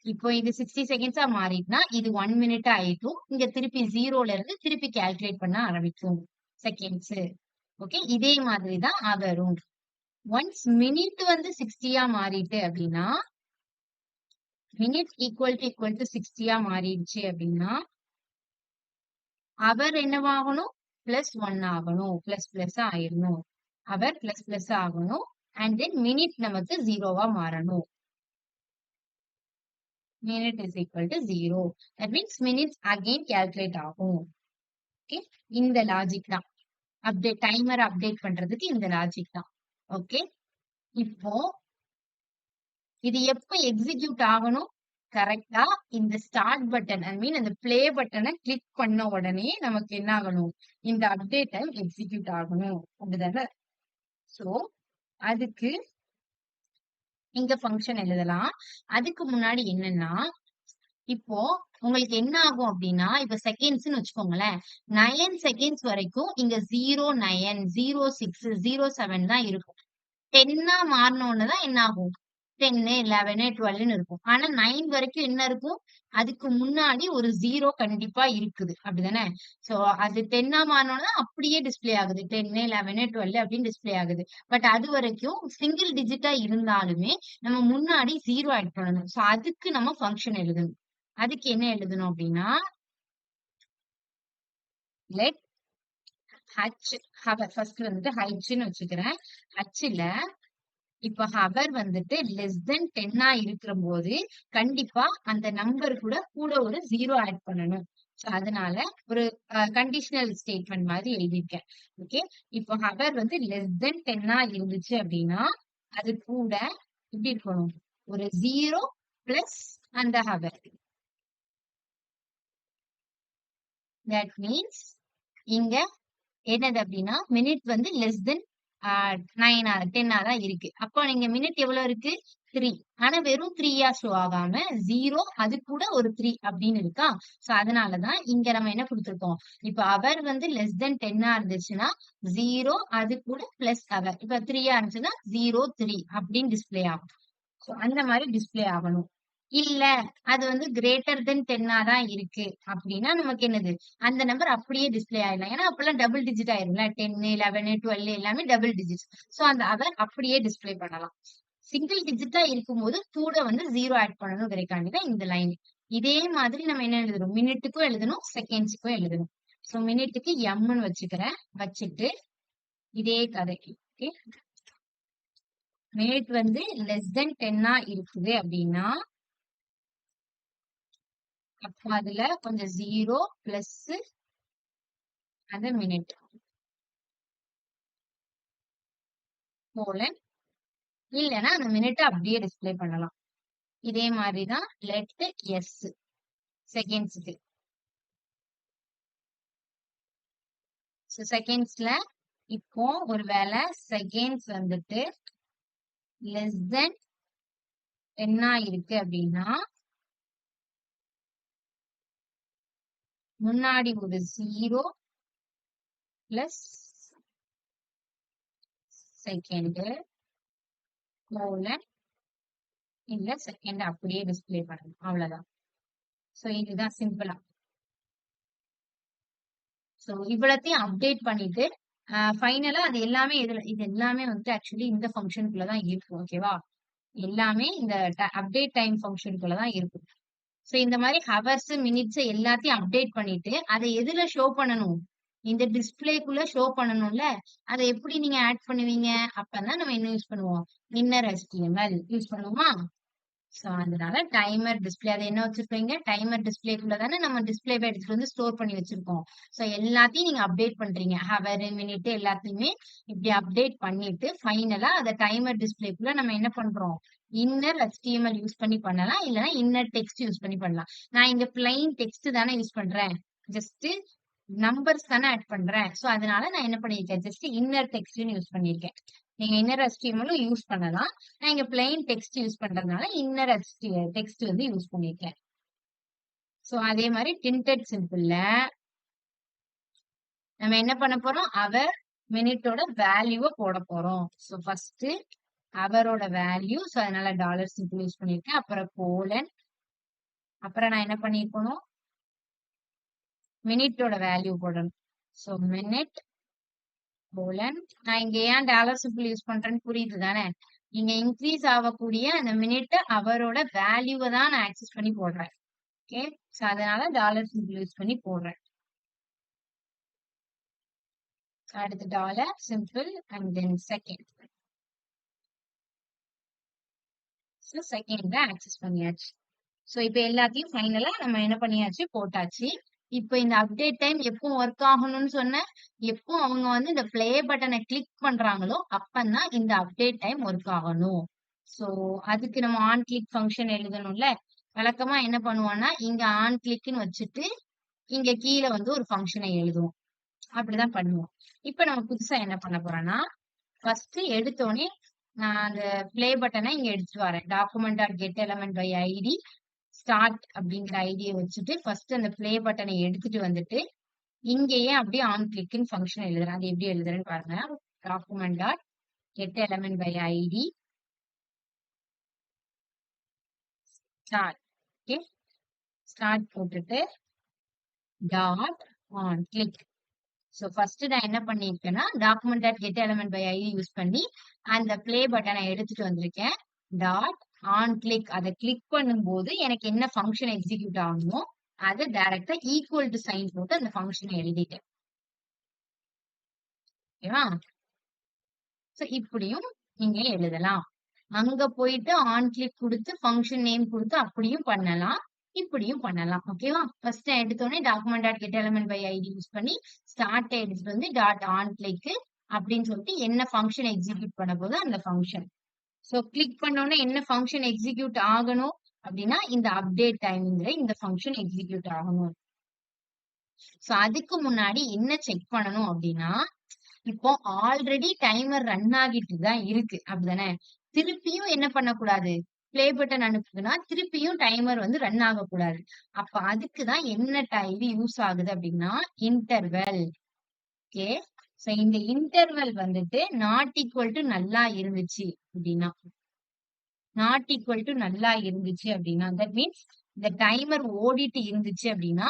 [SPEAKER 1] இப்போ இது 60 செகண்ட்ஸா மாறிட்டுனா இது 1 மினிட் ஆயிட்டும். இங்க திருப்பி 0ல இருந்து திருப்பி கால்குலேட் பண்ண ஆரம்பிக்கும் செகண்ட்ஸ். ஓகே, இதே மாதிரி தான் வரும். ஒன்ஸ் மினிட் வந்து 60 மாறிட்டு அப்படின்னா மினிட் ஈக்குவல் டு 60 மாறிடுச்சு அப்படின்னா அவர் என்னவாகணும், பிளஸ் 1 ஆகணும், பிளஸ் பிளஸ் ஆயிடணும். அவர் பிளஸ் பிளஸ் ஆகணும். அண்ட் தென் மினிட் நமக்கு 0 மாறணும். Minute is equal to 0. That means minutes again calculate ஆகும். ஓகே, இந்த லாஜிக் தான் அப்டேட், டைமர் அப்டேட் பண்றதுக்கு இந்த லாஜிக் தான். ஓகே, இப்போ இது எப்ப எக்ஸிக்யூட் ஆகணும், கரெக்டா இந்த ஸ்டார்ட் பட்டன் ஐ மீன் அந்த பிளே பட்டனை கிளிக் பண்ண உடனே நமக்கு என்ன ஆகணும், இந்த அப்டேட் டைம் எக்ஸிக்யூட் ஆகணும், அப்படிதானே. சோ அதுக்கு இங்க ஃபங்க்ஷன் எழுதலாம். அதுக்கு முன்னாடி என்னன்னா, இப்போ உங்களுக்கு என்ன ஆகும் அப்படின்னா, இப்ப செகண்ட்ஸ்னு வச்சுக்கோங்களேன், 9 செகண்ட்ஸ் வரைக்கும் இங்க 09, 06, 07 தான் இருக்கும். 10 மாறினோன்னு என்ன ஆகும், 10, 11, 12 இருக்கும். ஆனா 9 வரைக்கும் என்ன இருக்கும், அதுக்கு முன்னாடி ஒரு 0 கண்டிப்பா இருக்குது, அப்படிதானே. சோ அது 10 மாறினோம்னா அப்படியே டிஸ்பிளே ஆகுது, 10, 11, 12 அப்படின்னு டிஸ்பிளே ஆகுது. பட் அது வரைக்கும் சிங்கிள் டிஜிட்டா இருந்தாலுமே நம்ம முன்னாடி 0 ஆட் பண்ணணும். சோ அதுக்கு நம்ம ஃபங்க்ஷன் எழுதணும். அதுக்கு என்ன எழுதணும் அப்படின்னா, லெட் ஹச் ஹவர், ஃபர்ஸ்ட் வந்துட்டு ஹச்னு வச்சுக்கிறேன். ஹச்ல இப்ப ஹவர் வந்துட்டு லெஸ் தென் 10 இருக்கிற போது கண்டிப்பா அந்த நம்பர் கூட ஒரு 0 ஆட் பண்ணணும். அதனால ஒரு கண்டிஷனல் ஸ்டேட்மெண்ட் மாதிரி எழுதியிருக்கேன். ஓகே, இப்போ ஹவர் வந்து லெஸ் தென் 10 இருந்துச்சு அப்படின்னா அது கூட எப்படி இருக்கணும், ஒரு 0 பிளஸ் அந்த ஹவர். தட் மீன்ஸ் இங்க என்னது அப்படின்னா மினிட் வந்து லெஸ் தென் 9 10 தான் இருக்கு. அப்போ நீங்க மினிட் எவ்வளவு இருக்கு, 3. ஆனா வெறும் 3 ஷோ ஆகாம 0 அது கூட ஒரு 3 அப்படின்னு இருக்கா. சோ அதனாலதான் இங்க நம்ம என்ன கொடுத்திருக்கோம், இப்ப அவர் வந்து லெஸ் தென் 10 இருந்துச்சுன்னா 0 அது கூட பிளஸ் அவர், இப்ப 3 இருந்துச்சுன்னா 0 3 அப்படின்னு டிஸ்பிளே ஆகும். சோ அந்த மாதிரி டிஸ்பிளே ஆகணும். இல்ல அது வந்து கிரேட்டர் தென் 10 தான் இருக்கு அப்படின்னா நமக்கு என்னது, அந்த நம்பர் அப்படியே டிஸ்பிளே ஆயிடலாம். ஏன்னா அப்பெல்லாம் டபுள் டிஜிட் ஆயிரும்ல, 10, 11, 12 எல்லாமே டபுள் டிஜிட். சோ அந்த அவர் அப்படியே டிஸ்பிளே பண்ணலாம். சிங்கிள் டிஜிட்டா இருக்கும்போது கூட வந்து 0 ஆட் பண்ணணும் தான் இந்த லைன். இதே மாதிரி நம்ம என்ன எழுதணும், மினிட்டுக்கும் எழுதணும், செகண்ட்ஸுக்கும் எழுதணும். சோ மினிட்டுக்கு எம்னு வச்சுக்கிறேன். வச்சுட்டு இதே கதை. ஓகே, மினிட் வந்து லெஸ் தென் 10 இருக்குது அப்படின்னா அப்ப அதுல கொஞ்சம் 0 பிளஸ் அந்த மினிட் கோலன், இல்லைன்னா அந்த மினிட் அப்படியே டிஸ்பிளே பண்ணலாம். இதே மாதிரிதான் லெட் எஸ் செகண்ட்ஸ்க்கு. செகண்ட்ஸ்ல இப்போ ஒருவேளை செகண்ட்ஸ் வந்துட்டு லெஸ் தென் என்ன இருக்கு அப்படின்னா முன்னாடி ஒரு 0 பிளஸ் செகண்ட் கோலன் இல்ல செகண்ட் அப்படியே டிஸ்பிளே பண்ணணும் அவ்வளவுதான். சோ இதுதான் சிம்பிளா. சோ இவ்வளத்தையும் அப்டேட் பண்ணிட்டு ஃபைனலா அது எல்லாமே இது எல்லாமே வந்து ஆக்சுவலி இந்த ஃபங்க்ஷனுக்குள்ளதான் இருக்கும். ஓகேவா? எல்லாமே இந்த அப்டேட் டைம் ஃபங்க்ஷனுக்குள்ளதான் இருக்கும். சோ இந்த மாதிரி ஹவர்ஸ் மினிட்ஸ் எல்லாத்தையும் அப்டேட் பண்ணிட்டு அதை எதுல ஷோ பண்ணணும்? இந்த டிஸ்பிளேக்குள்ள ஷோ பண்ணணும்ல. அதை எப்படி நீங்க ஆட் பண்ணுவீங்க? அப்பதான் நம்ம என்ன யூஸ் பண்ணுவோம்? இன்னர் HTML யூஸ் பண்ணுவோமா? சோ அதனால டைமர் டிஸ்பிளே அதை என்ன வச்சிருப்பீங்க? டைமர் டிஸ்பிளேக்குள்ள தானே நம்ம டிஸ்பிளேவை எடுத்துட்டு வந்து ஸ்டோர் பண்ணி வச்சிருக்கோம். சோ எல்லாத்தையும் நீங்க அப்டேட் பண்றீங்க. ஹவர் மினிட் எல்லாத்தையுமே இப்படி அப்டேட் பண்ணிட்டு ஃபைனலா அதை டைமர் டிஸ்பிளேக்குள்ள நம்ம என்ன பண்றோம்? இன்னர் HTML யூஸ் பண்ணி பண்ணலாம், இல்லைன்னா இன்னர் டெக்ஸ்ட் யூஸ் பண்ணி பண்ணலாம். நான் இங்க பிளைன் டெக்ஸ்ட் தானே யூஸ் பண்றேன். ஜஸ்ட் நம்பர்ஸ் தானே ஆட் பண்றேன். சோ அதனால நான் என்ன பண்ணிருக்கேன்? ஜஸ்ட் இன்னர் டெக்ஸ்ட்னு யூஸ் பண்ணிருக்கேன். நீங்க இன்னர் HTML யூஸ் பண்ணலாம். நான் இங்க பிளைன் டெக்ஸ்ட் யூஸ் பண்றதுனால இன்னர் டெக்ஸ்ட் வந்து யூஸ் பண்ணிருக்கேன். சோ அதே மாதிரி டிண்டட் சிம்பிள்ல நம்ம என்ன பண்ண போறோம்? அவர் மினிட்டோட வேல்யூவை போட போறோம். சோ ஃபர்ஸ்ட் அவரோட வேல்யூ, சோ அதனால டாலர் சிம்பிள் யூஸ் பண்ணிருக்கேன். அப்புறம் கோலன், அப்புறம் நான் என்ன பண்ணிருக்கணும்? மினிட்டோட வேல்யூ போடணும். So minute colon. நான் இங்க ஏன் டாலர் சிம்பிள் யூஸ் பண்றேன்னு புரியுது தானே? இங்க இன்க்ரீஸ் ஆகக்கூடிய அந்த மினிட் அவரோட வேல்யூவை தான் நான் ஆக்சஸ் பண்ணி போடுறேன். ஓகே, சோ அதனால டாலர் சிம்பிள் யூஸ் பண்ணி போடுறேன். அடுத்து dollar simple and then second. So second access பண்ணியாச்சு. சோ இப்போ எல்லாத்தையும் ஃபைனலா நம்ம என்ன பண்ணியாச்சு? போட்டாச்சு. இப்போ இந்த அப்டேட் டைம் எப்போ ஒர்க் ஆகணும்னு சொன்ன? எப்போ அவங்க வந்து இந்த பிளே பட்டனை கிளிக் பண்றாங்களோ அப்பதான் இந்த அப்டேட் டைம் ஒர்க் ஆகணும். சோ அதுக்கு நம்ம ஆன் கிளிக் ஃபங்க்ஷன் எழுதணும்ல. வழக்கமா என்ன பண்ணுவோம்னா இங்க ஆன் கிளிக்னு வச்சுட்டு இங்க கீழே வந்து ஒரு ஃபங்க்ஷனை எழுதுவோம். அப்படிதான் பண்ணுவோம். இப்ப நம்ம புதுசா என்ன பண்ண போறோம்னா ஃபர்ஸ்ட் எடுத்தோடனே நான் அந்த பிளே பட்டனை இங்க எடுத்துட்டு வரேன். Document dot get element by ID start அப்படிங்கிற ஐடியை வச்சுட்டு ஃபர்ஸ்ட் அந்த பிளே பட்டனை எடுத்துட்டு வந்துட்டு இங்கேயே அப்படியே ஆன் கிளிக்னு ஃபங்க்ஷன் எழுதுறேன். அது எப்படி எழுதுறேன்னு பாருங்க. Document dot get element by ID start. Okay, start போட்டுட்டு dot on click. So first நான் என்ன பண்ணிருக்கேன்னா document dot get element by ID use பண்ணி அந்த பிளே பட்டனை எடுத்துட்டு வந்திருக்கேன். டாட் ஆன் கிளிக் அதை கிளிக் பண்ணும்போது எனக்கு என்ன ஃபங்க்ஷன் எக்ஸிக்யூட் ஆகணுமோ அதை டைரக்டா ஈக்குவல் டு சைன் போட்டு அந்த ஃபங்க்ஷனை எழுதிட்டேன். ஓகேவா? சோ இப்படியும் நீங்க எழுதலாம். அங்க போயிட்டு ஆன் கிளிக் கொடுத்து ஃபங்க்ஷன் நேம் கொடுத்து அப்படியும் பண்ணலாம், இப்படியும் பண்ணலாம். ஓகேவா? ஃபர்ஸ்ட் எடுத்தோடனே document dot get element by ID use பண்ணி ஸ்டார்ட் எடுத்துட்டு வந்து டாட் ஆன் கிளிக் அப்படின்னு சொல்லிட்டு என்ன ஃபங்க்ஷன் எக்ஸிக்யூட் பண்ண போது அந்த ஃபங்க்ஷன். சோ கிளிக் பண்ணோன்னே என்ன ஃபங்க்ஷன் எக்ஸிக்யூட் ஆகணும் அப்படின்னா இந்த அப்டேட் டைம்ங்கிற இந்த ஃபங்க்ஷன் எக்ஸிக்யூட் ஆகணும். சோ அதுக்கு முன்னாடி என்ன செக் பண்ணணும் அப்படின்னா இப்போ ஆல்ரெடி டைமர் ரன் ஆகிட்டு தான் இருக்கு அப்படிதானே? திருப்பியும் என்ன பண்ணக்கூடாது? பிளே பட்டன் அனுப்புதுன்னா திருப்பியும் டைமர் வந்து ரன் ஆகக்கூடாது. அப்ப அதுக்குதான் என்ன டைம் யூஸ் ஆகுது அப்படின்னா இன்டர்வல். ஓகே, சோ இந்த இன்டர்வல் வந்துட்டு நாட் ஈக்குவல் டு நல்லா இருந்துச்சு அப்படின்னா தட் மீன்ஸ் இந்த டைமர் ஓடிட்டு இருந்துச்சு அப்படின்னா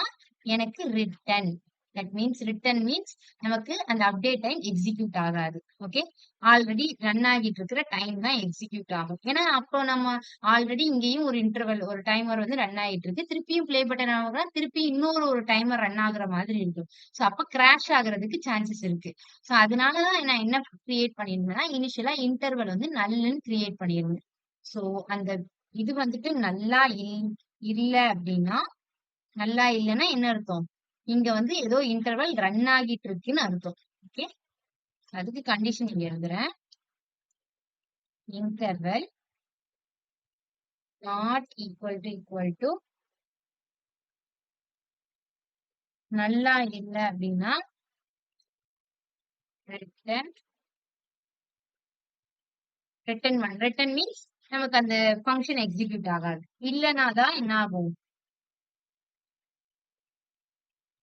[SPEAKER 1] எனக்கு return. That means return means நமக்கு அந்த அப்டேட் டைம் எக்ஸிக்யூட் ஆகாது. ஓகே, ஆல்ரெடி ரன் ஆகிட்டு இருக்கிற டைம் தான் எக்ஸிக்யூட் ஆகும். ஏன்னா அப்போ நம்ம ஆல்ரெடி இங்கேயும் ஒரு இன்டர்வல் ஒரு டைமர் வந்து ரன் ஆகிட்டு இருக்கு, திருப்பியும் பிளே பட்டன் ஆகுறா, திருப்பி இன்னொரு ஒரு டைமர் ரன் ஆகுற மாதிரி இருக்கும். சோ அப்ப கிராஷ் ஆகுறதுக்கு சான்சஸ் இருக்கு. சோ அதனாலதான் நான் என்ன கிரியேட் பண்ணிருந்தேன்னா இனிஷியலா இன்டர்வல் வந்து நல்லுன்னு கிரியேட் பண்ணிருந்தேன். சோ அந்த இது வந்துட்டு நல்லா இல்ல அப்படின்னா நல்லா இல்லைன்னா என்ன அர்த்தம்? இங்க வந்து ஏதோ இன்டர்வல் ரன் ஆகிட்டு இருக்குன்னு அர்த்தம். ஓகே, அதுக்கு கண்டிஷன் இங்க எழுதுறேன். இன்டர்வல் நாட் ஈக்குவல் டு நல்லா இல்ல அப்படின்னா ரிட்டர்ன் மீன்ஸ் நமக்கு அந்த ஃபங்ஷன் எக்ஸிக்யூட் ஆகாது. இல்லனா தான் என்ன ஆகும்?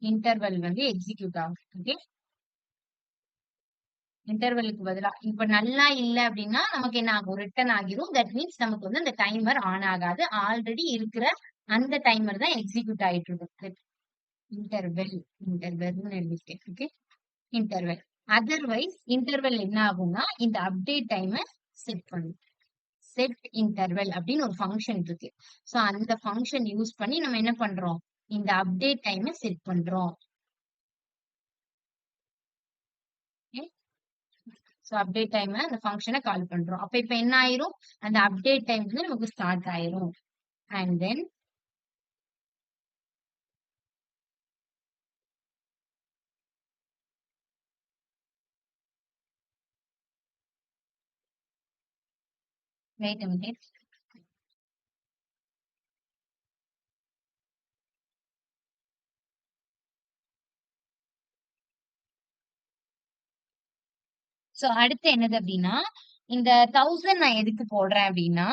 [SPEAKER 1] இன்டர்வல் வந்து எக்ஸிக்யூட் ஆகும். ஓகே. இன்டர்வலுக்கு பதிலா இப்ப நல்லா இல்ல அப்படின்னா நமக்கு என்ன ஆகும்? ரிட்டர்ன் ஆகிரும். தட் மீன்ஸ் நமக்கு வந்து அந்த டைமர் ஆன் ஆகாது. ஆல்ரெடி இருக்கிற அந்த டைமர் தான் எக்ஸிக்யூட் ஆயிட்டு இருக்கும். இன்டர்வெல் இன்டர்வெல்னு எழுதிருக்கேன். ஓகே. இன்டர்வெல். அதர்வைஸ் இன்டர்வெல் என்ன ஆகும்னா இந்த அப்டேட் டைம செட் பண்ணும். செட் இன்டர்வெல் அப்படின்னு ஒரு ஃபங்ஷன் இருக்கு. சோ அந்த ஃபங்ஷன் யூஸ் பண்ணி நம்ம என்ன பண்றோம்? இந்த அப்டேட் டைம செட் பண்றோம். சோ அப்டேட் டைம்ல அந்த ஃபங்ஷனை கால் பண்றோம். அப்ப இப்ப என்ன ஆயிரும்? அந்த அப்டேட் டைம் வந்து நமக்கு ஸ்டார்ட் ஆயிரும். And then wait a minute. So அடுத்து என்னது அப்படின்னா இந்த 1000 நான் எதுக்கு போடுறேன் அப்படின்னா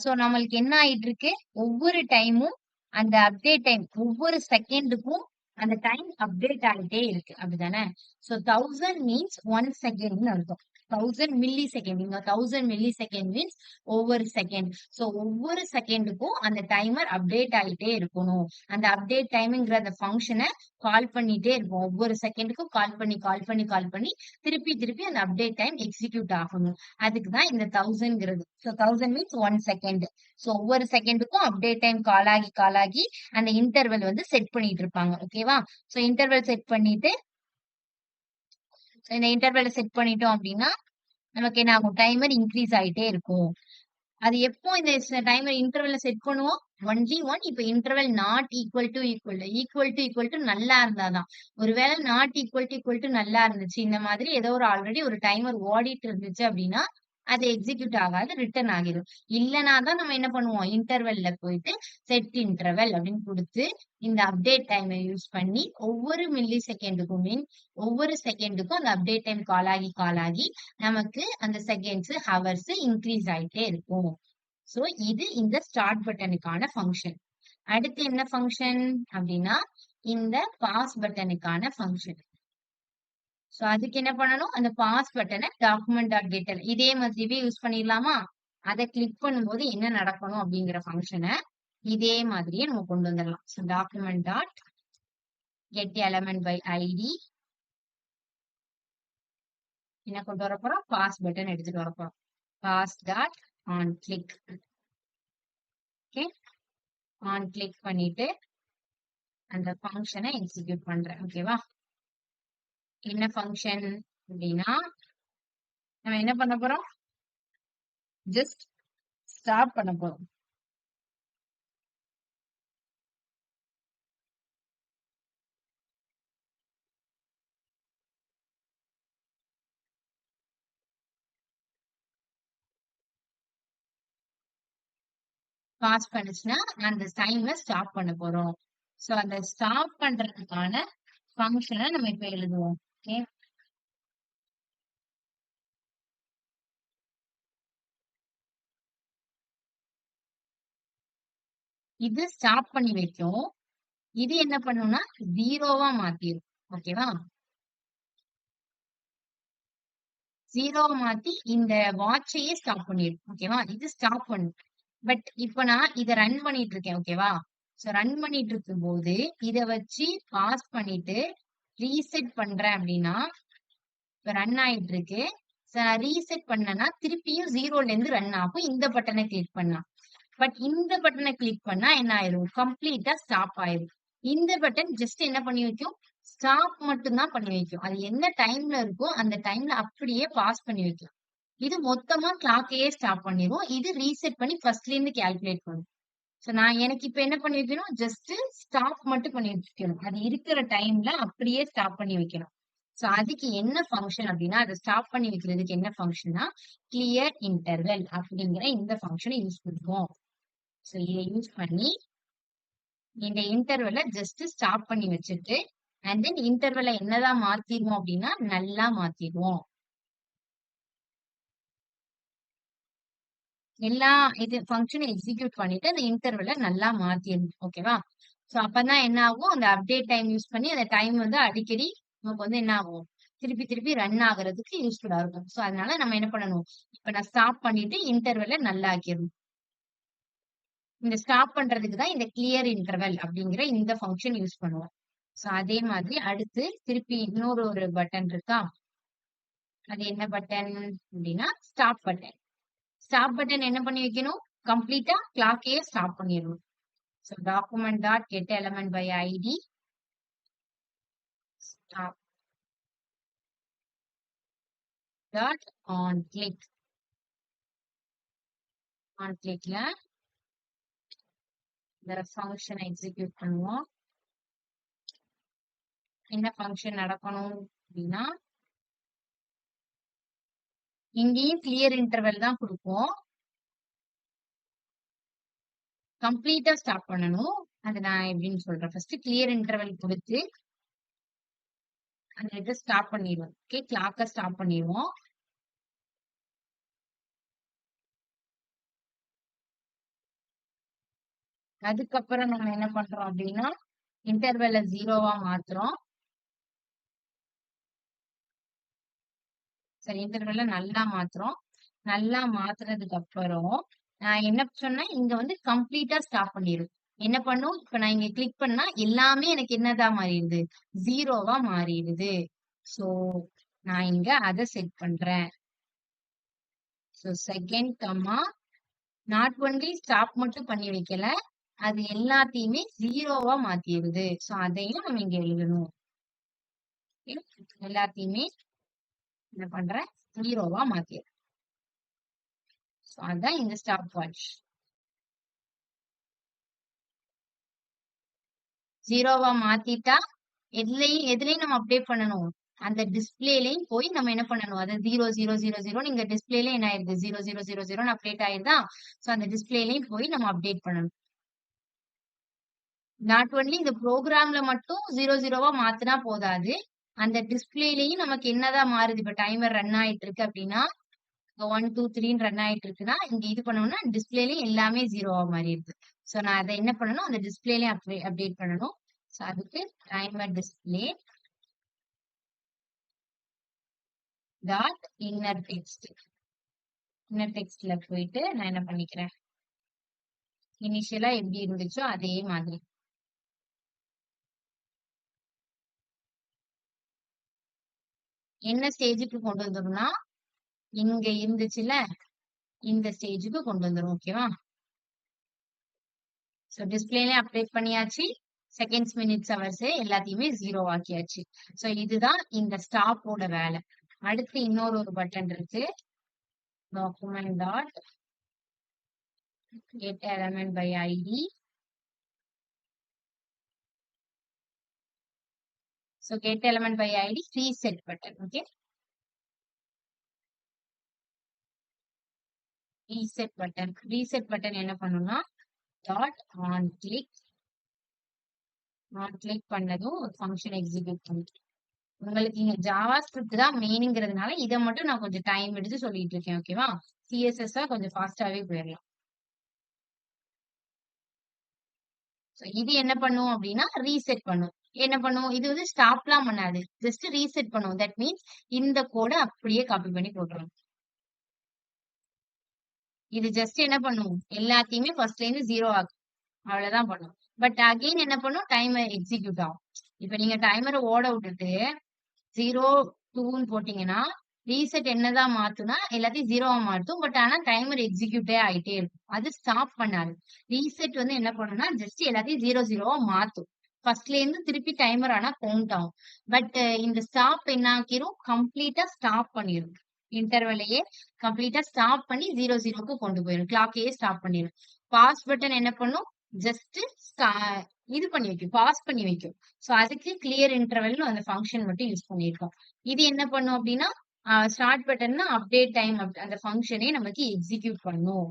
[SPEAKER 1] சோ நம்மளுக்கு என்ன ஆயிட்டு இருக்கு ஒவ்வொரு டைமும் அந்த அப்டேட் டைம் ஒவ்வொரு செகண்டுக்கும் அந்த டைம் அப்டேட் ஆகிட்டே இருக்கு அப்படிதானே சோ 1000 மீன்ஸ் 1 செகண்ட்னு அர்த்தம் 1000 மில்லி செகண்ட் இங்க 1000 மில்லி செகண்ட் மீன்ஸ் ஒவ்வொரு செகண்ட் சோ ஒவ்வொரு செகண்டுக்கும் அந்த டைமர் அப்டேட் ஆகிட்டே இருக்கணும் அந்த அப்டேட் டைம்ங்கிற அந்த ஃபங்க்ஷனை கால் பண்ணிட்டே இருக்கும் ஒவ்வொரு செகண்டுக்கும் கால் பண்ணி திருப்பி திருப்பி அந்த அப்டேட் டைம் எக்ஸிக்யூட் ஆகணும் அதுக்குதான் இந்த 1000ங்கிறது சோ 1000 மீன்ஸ் 1 செகண்ட் சோ ஒவ்வொரு செகண்டுக்கும் அப்டேட் டைம் கால் ஆகி அந்த இன்டர்வல் வந்து செட் பண்ணிட்டு இருப்பாங்க ஓகேவா சோ இன்டர்வல் செட் பண்ணிட்டு இந்த இன்டர்வல் செட் பண்ணிட்டோம் அப்படின்னா நமக்கு என்ன ஆகும் டைமர் இன்க்ரீஸ் ஆயிட்டே இருக்கும் அது எப்போ இந்த டைமர் இன்டர்வல்ல செட் பண்ணுவோம் ஒன்லி ஒன் இப்ப இன்டர்வல் நாட் ஈக்குவல் டு நல்லா இருந்தாதான் ஒருவேளை நாட் ஈக்குவல் டு நல்லா இருந்துச்சு இந்த மாதிரி ஏதோ ஒரு ஆல்ரெடி ஒரு டைமர் ஓடிட்டு இருந்துச்சு அப்படின்னா அது எக்ஸிக்யூட் ஆகாது ரிட்டர்ன் ஆகிடும் இல்லனா தான் நம்ம என்ன பண்ணுவோம் இன்டர்வெல்ல போயிட்டு செட் இன்டர்வல் அப்படின்னு கொடுத்து இந்த அப்டேட் டைமை யூஸ் பண்ணி ஒவ்வொரு மில்லி செகண்டுக்கும் மீன் ஒவ்வொரு செகண்டுக்கும் அந்த அப்டேட் டைம் கால் ஆகி நமக்கு அந்த செகண்ட்ஸ் ஹவர்ஸ் இன்க்ரீஸ் ஆயிட்டே இருக்கும் சோ இது இந்த ஸ்டார்ட் பட்டனுக்கான ஃபங்க்ஷன் அடுத்து என்ன ஃபங்க்ஷன் அப்படின்னா இந்த பாஸ் பட்டனுக்கான ஃபங்க்ஷன் சோ அதுக்கு என்ன பண்ணணும் அந்த பாஸ் பட்டனை டாக்குமெண்ட் டாட் கெட்டர் இதே மாதிரியே யூஸ் பண்ணிடலாமா அதை கிளிக் பண்ணும்போது என்ன நடக்கணும் அப்படிங்கிற ஃபங்க்ஷனை இதே மாதிரியே நம்ம கொண்டு வந்துடலாம் so document dot get element by ID என்ன கொண்டு வர போறோம் பாஸ் பட்டன் எடுத்துட்டு வர போறோம் pause dot on click okay on click பண்ணிட்டு அந்த ஃபங்க்ஷனை எக்ஸிக்யூட் பண்றேன் ஓகேவா என்ன ஃபங்க்ஷன் அப்படின்னா நம்ம என்ன பண்ண போறோம் ஜஸ்ட் ஸ்டாப் பண்ண போறோம் பாஸ் பண்ணுச்சுன்னா அந்த டைம்ல ஸ்டாப் பண்ண போறோம் சோ அந்த ஸ்டாப் பண்றதுக்கான ஃபங்க்ஷனை நம்ம இப்ப எழுதுவோம் ஓகே இது ஸ்டாப் பண்ணி வைக்கும் இது என்ன பண்ணும்னா ஜீரோவா மாத்திரும் ஓகேவா ஜீரோவா மாத்தி இந்த வாட்சையே ஸ்டாப் பண்ணிடும் ஓகேவா இது ஸ்டாப் பண்ணும் பட் இப்ப நான் இதை ரன் பண்ணிட்டு இருக்கேன் ஓகேவா சோ ரன் பண்ணிட்டு இருக்கும் போது இத வச்சு பாஸ் பண்ணிட்டு ரீசெட் பண்றேன் அப்படின்னா இப்ப ரன் ஆயிட்டு இருக்கு ரீசெட் பண்ணனா திருப்பியும் ஜீரோல இருந்து ரன் ஆகும் இந்த பட்டனை கிளிக் பண்ணா பட் இந்த பட்டனை கிளிக் பண்ணா என்ன ஆயிரும் கம்ப்ளீட்டா ஸ்டாப் ஆயிரும் இந்த பட்டன் ஜஸ்ட் என்ன பண்ணி வைக்கும் ஸ்டாப் மட்டும் தான் பண்ணி வைக்கும் அது என்ன டைம்ல இருக்கோ அந்த டைம்ல அப்படியே பாஸ் பண்ணி வைக்கும் இது மொத்தமா கிளாக்கையே ஸ்டாப் பண்ணிரும் இது ரீசெட் பண்ணி ஃபர்ஸ்ட்ல இருந்து கால்குலேட் பண்ணும் சோ நான் எனக்கு இப்ப என்ன பண்ணி வைக்கணும் ஜஸ்ட் ஸ்டாப் மட்டும் பண்ணி வைக்கணும் அது இருக்கிற டைம்ல அப்படியே ஸ்டாப் பண்ணி வைக்கணும் சோ அதுக்கு என்ன ஃபங்க்ஷன் அப்படின்னா அதை ஸ்டாப் பண்ணி வைக்கிறதுக்கு என்ன ஃபங்க்ஷன்னா கிளியர் இன்டர்வெல் அப்படிங்கிற இந்த ஃபங்க்ஷனை யூஸ் பண்ணுவோம் சோ இதை யூஸ் பண்ணி இந்த இன்டர்வெல்ல ஜஸ்ட் ஸ்டாப் பண்ணி வச்சுட்டு அண்ட் தென் இன்டர்வெல்ல என்னதான் மாத்திடுவோம் அப்படின்னா நல்லா மாத்திடுவோம் எல்லா இது ஃபங்க்ஷனை எக்ஸிக்யூட் பண்ணிட்டு அந்த இன்டர்வெல்ல நல்லா மாத்திடணும். ஓகேவா? ஸோ அப்பதான் என்ன ஆகும், அந்த அப்டேட் டைம் யூஸ் பண்ணி அந்த டைம் வந்து அடிக்கடி நமக்கு வந்து என்ன ஆகும், திருப்பி திருப்பி ரன் ஆகுறதுக்கு யூஸ்ஃபுல்லா இருக்கும். ஸோ அதனால நம்ம என்ன பண்ணணும், இப்ப நான் ஸ்டாப் பண்ணிட்டு இன்டர்வெல்ல நல்லா ஆக்கிடணும். இந்த ஸ்டாப் பண்றதுக்கு தான் இந்த கிளியர் இன்டர்வல் அப்படிங்கிற இந்த ஃபங்க்ஷன் யூஸ் பண்ணுவோம். ஸோ அதே மாதிரி அடுத்து திருப்பி இன்னொரு ஒரு பட்டன் இருக்கா? அது என்ன பட்டன் அப்படின்னா ஸ்டாப் பட்டன். ஸ்டாப் பட்டன் என்ன பண்ணி வைக்கணும், கம்ப்ளீட்டா கிளாக்கையே ஸ்டாப் பண்ணிடணும். So document dot get element by ID stop dot on click. On கிளிக்ல இந்த ஃபங்க்ஷனை எக்ஸிக்யூட் பண்ணுவோம். என்ன ஃபங்க்ஷன் நடக்கணும் அப்படின்னா, இங்கேயும் கிளியர் இன்டர்வல் தான் கொடுப்போம். கம்ப்ளீட்டா ஸ்டாப் பண்ணணும். அது நான் எப்படின்னு சொல்றேன். ஃபர்ஸ்ட் கிளியர் இன்டர்வல் கொடுத்து அந்த இதை ஸ்டாப் பண்ணிடுவோம். ஓகே, கிளாக்க ஸ்டாப் பண்ணிடுவோம். அதுக்கப்புறம் நம்ம என்ன பண்றோம் அப்படின்னா, இன்டர்வெல்ல 0வா மாத்துறோம். சரி, இன்டர்வெல்ல நல்லா மாத்துறோம். நல்லா மாத்துறதுக்கு அப்புறம் நான் என்ன சொன்னேன், இங்க வந்து கம்ப்ளீட்டா ஸ்டாப் பண்ணிடும். என்ன பண்ணும், இப்ப நான் இங்க கிளிக் பண்ணா எல்லாமே எனக்கு என்னதான் மாறிடுது, 0வா மாறிடுது. சோ நான் இங்க அதை செட் பண்றேன். So second comma not only stop மட்டும் பண்ணி வைக்கல, அது எல்லாத்தையுமே 0வா மாத்திடுது. சோ அதையும் நம்ம இங்க எழுதணும். எல்லாத்தையுமே என்ன பண்றேன், 0வா மாத்திடுறேன். சோ அதான் இந்த ஸ்டாப் வாட்ச். 0வா மாத்திட்டா எதுலயும் நம்ம அப்டேட் பண்ணணும், அந்த டிஸ்பிளேலயும் போய் நம்ம என்ன பண்ணணும், அது 0000 நீங்க டிஸ்பிளேல என்ன ஆயிருது, 0000 அப்டேட் ஆயிருதா. சோ அந்த டிஸ்பிளேலயும் போய் நம்ம அப்டேட் பண்ணணும். நாட் ஒன்லி இந்த ப்ரோக்ராம்ல மட்டும் 00வா மாத்தினா போதாது, அந்த டிஸ்பிளேலயும் நமக்கு என்னதான் மாறுது. இப்ப டைமர் ரன் ஆயிட்டு இருக்கு அப்படின்னா, 1 2 3 ரன் ஆயிட்டு இருக்குன்னா, இங்க இது பண்ணோம்னா டிஸ்பிளேலயும் எல்லாமே 0வா மாறிடுது. சோ நான் அதை என்ன பண்ணணும், அந்த டிஸ்பிளேலயும் அப்டேட் பண்ணணும். சோ அதுக்கு timer display dot inner text. Inner டெக்ஸ்ட்ல போயிட்டு நான் என்ன பண்ணிக்கிறேன், இனிஷியலா எப்படி இருந்துச்சோ அதே மாதிரி என்ன ஸ்டேஜுக்கு கொண்டு வந்துடும்னா, இங்க இருந்துச்சுல இந்த ஸ்டேஜுக்கு கொண்டு வந்துரும். ஓகேவா? சோ டிஸ்பிளேலயும் அப்டேட் பண்ணியாச்சு, செகண்ட்ஸ் மினிட்ஸ் ஹவர்ஸ் எல்லாத்தையுமே 0 ஆக்கியாச்சு. சோ இதுதான் இந்த ஸ்டாப்போட வேலை. அடுத்து இன்னொரு ஒரு பட்டன் இருக்கு, document dot get element by ID. So get element by ID reset button. Okay. Reset button. Reset button என்ன பண்ணும்னா dot on click. on click பண்ணதும் ஒரு ஃபங்க்ஷன் எக்ஸிக்யூட் பண்ணும். உங்களுக்கு இங்க ஜாவா ஸ்கிரிப்ட் தான் மெயின்ங்கிறதுனால இதை மட்டும் நான் கொஞ்சம் டைம் எடுத்து சொல்லிட்டு இருக்கேன். ஓகேவா? சிஎஸ்எஸ் கொஞ்சம் ஃபாஸ்டாவே போயிடலாம். இது என்ன பண்ணும் அப்படின்னா ரீசெட் பண்ணும். என்ன பண்ணும், இது வந்து ஸ்டாப்லாம் பண்ணாது, ஜஸ்ட் ரீசெட் பண்ணும். தட் மீன்ஸ் இந்த கோடை அப்படியே காப்பி பண்ணி போட்டுரும். இது ஜஸ்ட் என்ன பண்ணும், எல்லாத்தையுமே ஃபர்ஸ்ட்ல இருந்து 0 ஆகும், அவ்வளவுதான் பண்ணும். பட் அகைன் என்ன பண்ணும், டைமர் எக்ஸிக்யூட் ஆகும். இப்ப நீங்க டைமரை ஓட விட்டுட்டு 0 2ன்னு போட்டீங்கன்னா ரீசெட் என்னதான் மாத்துனா எல்லாத்தையும் 0வா மாத்தும். பட் ஆனா டைமர் எக்ஸிக்யூட்டே ஆயிட்டே இருக்கும், அது ஸ்டாப் பண்ணாது. ரீசெட் வந்து என்ன பண்ணும்னா ஜஸ்ட் எல்லாத்தையும் 0 0வா மாத்தும். ஃபர்ஸ்ட்ல இருந்து திருப்பி டைமர் ஆனா கவுண்ட் ஆகும். பட் இந்த ஸ்டாப் என்ன ஆக்கிரும், கம்ப்ளீட்டா ஸ்டாப் பண்ணிரும். இன்டர்வெல்லையே கம்ப்ளீட்டா ஸ்டாப் பண்ணி 0 0க்கு கொண்டு போயிடும். கிளாக்கையே ஸ்டாப் பண்ணிடும். பாஸ் பட்டன் என்ன பண்ணும், ஜஸ்ட் இது பண்ணி வைக்கும், பாஸ் பண்ணி வைக்கும். சோ அதுக்கு கிளியர் இன்டர்வல்னு அந்த ஃபங்க்ஷன் மட்டும் யூஸ் பண்ணிருக்கோம். இது என்ன பண்ணும் அப்படின்னா, ஸ்டார்ட் பட்டன்னா அப்டேட் டைம் அந்த ஃபங்க்ஷனே நமக்கு எக்ஸிக்யூட் பண்ணும்.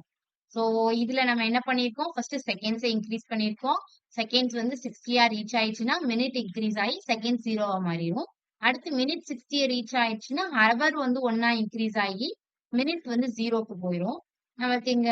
[SPEAKER 1] சோ இதுல நம்ம என்ன பண்ணிருக்கோம், ஃபர்ஸ்ட் செகண்ட்ஸை இன்க்ரீஸ் பண்ணிருக்கோம். செகண்ட்ஸ் வந்து 60 ரீச் ஆயிடுச்சுன்னா மினிட் இன்க்ரீஸ் ஆகி செகண்ட் 0வா மாறிடும். அடுத்து மினிட் 60 ரீச் ஆயிடுச்சுன்னா ஹவர் வந்து 1 இன்க்ரீஸ் ஆகி மினிட் வந்து 0க்கு போயிடும். நமக்கு இங்க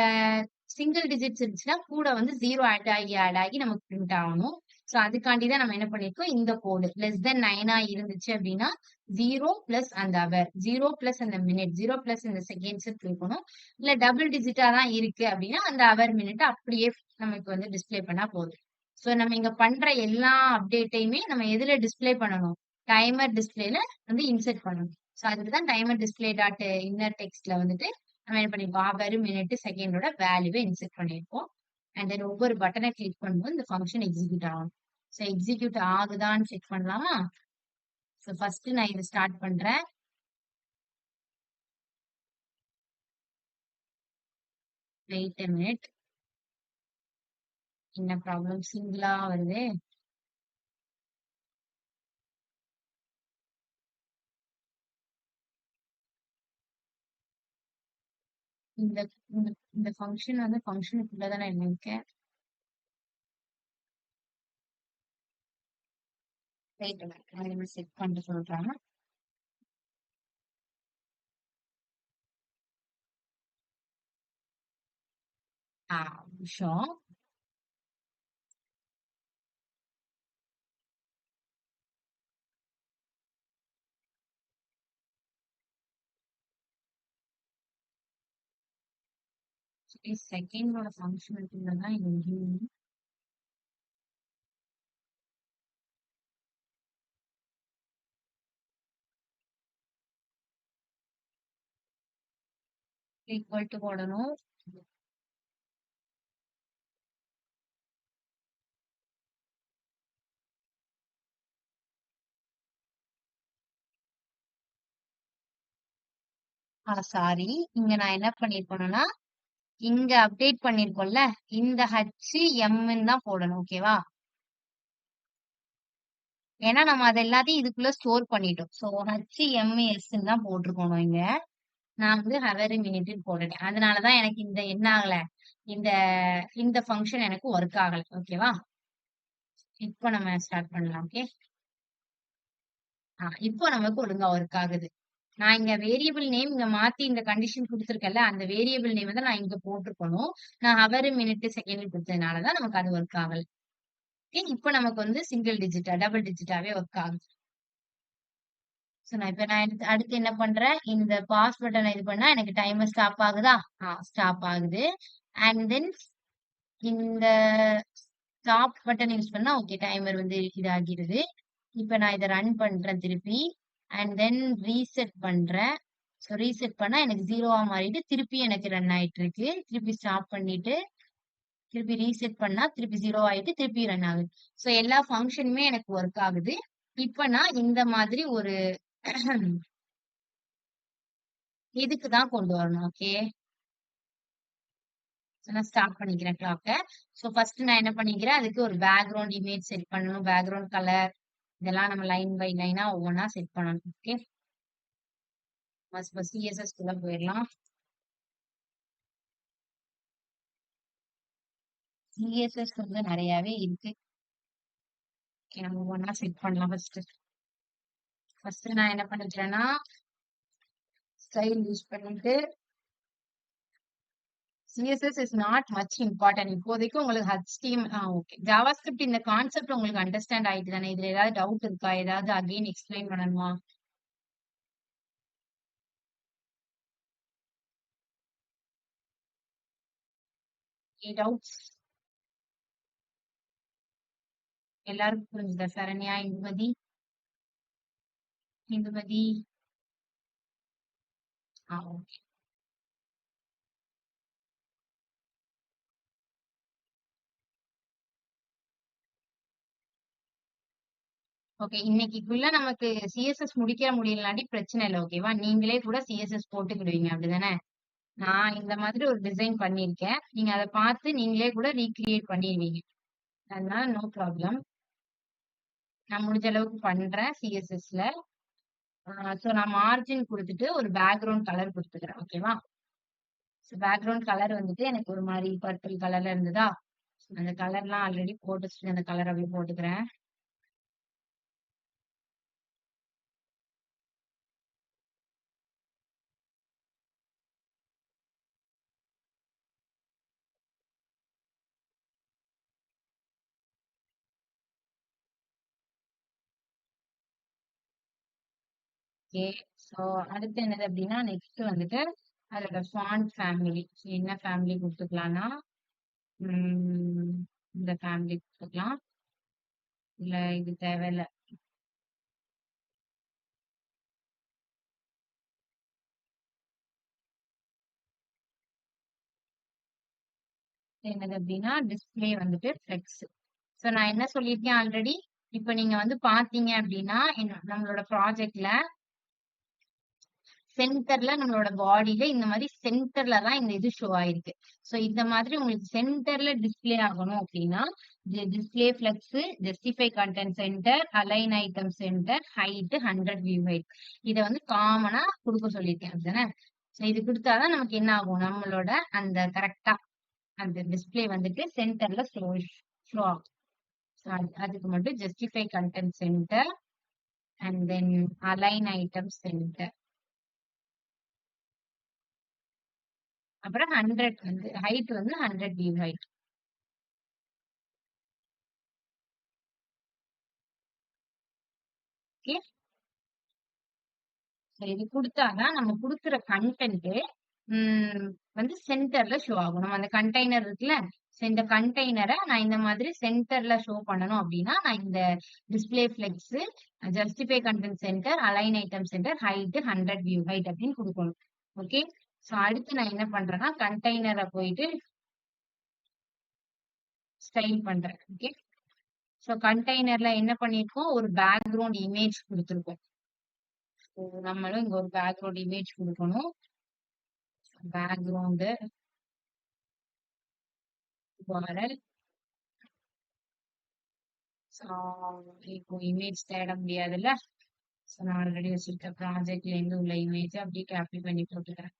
[SPEAKER 1] சிங்கிள் டிஜிட்ஸ் இருந்துச்சுன்னா கூட வந்து 0 ஆட் ஆகி நமக்கு பிரிண்ட் ஆகணும். சோ அதுக்காண்டி தான் நம்ம என்ன பண்ணிருக்கோம் இந்த கோடு லெஸ் தென் 9 இருந்துச்சு அப்படின்னா 0 பிளஸ் அந்த அவர் 0 பிளஸ் அந்த மினிட் 0 பிளஸ் இந்த செகண்ட்ஸ் இருக்கணும். இல்ல டபுள் டிஜிட்டா தான் இருக்கு அப்படின்னா அந்த அவர் மினிட் அப்படியே நமக்கு வந்து டிஸ்ப்ளே பண்ணா போதும். சோ நம்ம இங்க பண்ற எல்லா அப்டேட்டையுமே நம்ம எதுல டிஸ்ப்ளே பண்ணணும்? டைமர் டிஸ்ப்ளேல வந்து இன்செர்ட் பண்ணணும். சோ அதுக்கு தான் டைமர் டிஸ்ப்ளே டாட் இன்னர் டெக்ஸ்ட்ல வந்துட்டு நம்ம என்ன பண்ணிருக்கோம் ஹவர் மினிட் செகண்டோட வேல்யூவை இன்செர்ட் பண்ணிருக்கோம். அண்ட் தென் ஒவ்வொரு பட்டனை கிளிக் பண்ணும்போது இந்த ஃபங்க்ஷன் எக்ஸிக்யூட் ஆகும். ஸோ எக்ஸிக்யூட் ஆகுதான்னு செக் பண்ணலாமா? ஸோ ஃபர்ஸ்ட் நான் இதை ஸ்டார்ட் பண்றேன். Wait a minute. என்ன ப்ராப்ளம் சிங்கிளா வருது? இந்த இந்த இந்த ஃபங்க்ஷன் வந்து ஃபங்க்ஷனுக்குள்ள தானே இருக்கேன். வெயிட் நான் செட் பண்ணிட்டு சொல்றேன். நிமிஷம். செகண்டோட ஃபங்க்ஷனுக்குள்ள தான் எங்கேயும் ஈக்குவல் டு போடணும். சாரி, இங்க நான் என்ன பண்ணிருக்கணும்னா இங்க அப்டேட் பண்ணிருக்கோம்ல இந்த HM தான் போடணும். ஓகேவா? ஏன்னா நம்ம அது எல்லாத்தையும் இதுக்குள்ள ஸ்டோர் பண்ணிட்டோம். சோ HMS தான் போட்டிருக்கணும் இங்க. நான் வந்து ஹவர் மினிட் போட்டுட்டேன். அதனாலதான் எனக்கு இந்த என்ன ஆகல இந்த இந்த ஃபங்க்ஷன் எனக்கு ஒர்க் ஆகல. ஓகேவா? இப்போ நம்ம ஸ்டார்ட் பண்ணலாம். ஓகே, இப்போ நமக்கு ஒழுங்கா ஒர்க் ஆகுது. நான் இங்க வேரியபிள் நேம் இங்க மாத்தி இந்த கண்டிஷன் கொடுத்துருக்கேன்ல அந்த வேரியபிள் நேம் தான் நான் இங்க போட்டிருக்கணும். நான் ஹவர் மினிட் செகண்ட் கொடுத்ததுனாலதான் நமக்கு அது ஒர்க் ஆகல. ஓகே, இப்போ நமக்கு வந்து சிங்கிள் டிஜிட்டா டபுள் டிஜிட்டாவே ஒர்க் ஆகுது. சோ நான் அடுத்து என்ன பண்றேன் இந்த பாஸ் பட்டனை இது பண்ணா எனக்கு டைமர் ஸ்டாப் ஆகுதா? ஸ்டாப் ஆகுது. அண்ட் தென் இந்த ஸ்டாப் பட்டன் யூஸ் பண்ணா ஓகே டைமர் வந்து இதாகிடுது. இப்ப நான் இதை ரன் பண்றேன் திருப்பி. அண்ட் தென் ரீசெட் பண்றேன். ஸோ ரீசெட் பண்ணா எனக்கு ஜீரோவா மாறிட்டு திருப்பி எனக்கு ரன் ஆயிட்டு இருக்கு. திருப்பி ஸ்டாப் பண்ணிட்டு திருப்பி ரீசெட் பண்ணா திருப்பி ஜீரோ ஆயிட்டு திருப்பி ரன் ஆகுது. ஸோ எல்லா ஃபங்க்ஷனுமே எனக்கு ஒர்க் ஆகுது. இப்ப நான் இந்த மாதிரி ஒரு இதுக்கு தான் கொண்டு வரணும். ஓகே, நான் ஸ்டார்ட் பண்ணிக்கிறேன் கிளாக்க. ஸோ ஃபர்ஸ்ட் நான் என்ன பண்ணிக்கிறேன் அதுக்கு ஒரு பேக்ரவுண்ட் இமேஜ் செட் பண்ணணும். பேக்ரவுண்ட் கலர் இதெல்லாம் நம்ம லைன் பை லைனா ஒவ்வொன்றா செட் பண்ணணும். ஓகே, ஃபர்ஸ்ட் CSS குள்ள போயிடலாம். CSS வந்து நிறையவே இருக்கு. ஓகே, நம்ம ஒவ்வொன்றா செட் பண்ணலாம். ஃபர்ஸ்ட் நான் என்ன பண்ணிக்கிறேன்னா ஸ்டைல் யூஸ் பண்ணிட்டு CSS is not much important. இப்போதைக்கு உங்களுக்கு HTML ஓகே ஜாவாஸ்கிரிப்ட் இந்த கான்செப்ட் உங்களுக்கு அண்டர்ஸ்டாண்ட் ஆயிட்டு தானே? இதுல ஏதாவது டவுட் இருக்கா? ஏதாவது அகைன் எக்ஸ்பிளைன் பண்ணணுமா? டவுட்ஸ் எல்லாருக்கும் புரிஞ்சுதா? சரண்யா, இந்துமதி, இந்துமதி. ஓகே. ஓகே, இன்னைக்குள்ள நமக்கு CSS முடிக்க முடியலனாட்டி பிரச்சனை இல்லை. ஓகேவா? நீங்களே கூட CSS போட்டுக்கிடுவீங்க அப்படிதானே? நான் இந்த மாதிரி ஒரு டிசைன் பண்ணிருக்கேன். நீங்க அதை பார்த்து நீங்களே கூட ரீக்ரியேட் பண்ணிடுவீங்க. அதனால நோ ப்ராப்ளம். நான் முடிஞ்ச அளவுக்கு பண்றேன் CSSல. ஸோ நான் மார்ஜின் கொடுத்துட்டு ஒரு பேக்ரவுண்ட் கலர் கொடுத்துக்கிறேன். ஓகேவா? ஸோ பேக்ரவுண்ட் கலர் வந்துட்டு எனக்கு ஒரு மாதிரி பர்பிள் கலர்ல இருந்ததா? அந்த கலர்லாம் ஆல்ரெடி போட்டு அந்த கலர் அப்படியே போட்டுக்கிறேன். ஓகே. ஸோ அடுத்து என்னது அப்படின்னா நெக்ஸ்ட் வந்துட்டு அதோட ஃபாண்ட் ஃபேமிலி. என்ன ஃபேமிலி கொடுத்துக்கலாம்னா உம் இந்த ஃபேமிலி கொடுத்துக்கலாம். இல்ல இது தேவையில்ல. என்னது அப்படின்னா டிஸ்பிளே வந்துட்டு ஃபிளெக்ஸ். ஸோ நான் என்ன சொல்லியிருக்கேன் ஆல்ரெடி. இப்போ நீங்க வந்து பாத்தீங்க அப்படின்னா நம்மளோட ப்ராஜெக்ட்ல சென்டர்ல நம்மளோட பாடியில இந்த மாதிரி சென்டர்ல தான் இந்த இது ஷோ ஆயிருக்கு. சோ இந்த மாதிரி உங்களுக்கு சென்டர்ல டிஸ்ப்ளே ஆகணும் அப்படின்னா display flex, justify content center, align item center, height, 100 view height. இதை வந்து காமனா கொடுக்க சொல்லியிருக்கேன் அப்படிதானே. சோ இது கொடுத்தாதான் நமக்கு என்ன ஆகும், நம்மளோட அந்த கரெக்டா அந்த டிஸ்ப்ளே வந்துட்டு சென்டர்ல ஷோ ஆகும். So அதுக்கு மட்டும் justify content center and then align item center. அப்புறம் 100 வந்து ஹைட் வந்து 100 வியூ ஹைட். ஓகே. இது கொடுத்தாதான் நம்ம கொடுக்குற கண்டென்ட் வந்து சென்டர்ல ஷோ ஆகும். நம்ம அந்த கண்டெய்னர் இருக்குல்ல, இந்த கண்டெய்னரை நான் இந்த மாதிரி சென்டர்ல ஷோ பண்ணணும் அப்படின்னா நான் இந்த display flex, justify content center, align item center, height, 100 view height அப்படின்னு கொடுக்கணும். ஓகே. ஸோ அடுத்து நான் என்ன பண்றேன்னா கண்டெய்னரை போயிட்டு ஸ்டைல் பண்றேன். ஓகே. ஸோ கண்டெய்னர்ல என்ன பண்ணிருக்கோம், ஒரு பேக்ரவுண்ட் இமேஜ் கொடுத்துருக்கோம். நம்மளும் இங்க ஒரு பேக்ரவுண்ட் இமேஜ் கொடுக்கணும். Background URL. இப்போ இமேஜ் தேட முடியாதுல்ல. நான் ஆல்ரெடி வச்சிருக்க ப்ராஜெக்ட்ல இருந்து உள்ள இமேஜ் அப்படியே காப்பி பண்ணி போட்டுக்கிறேன்.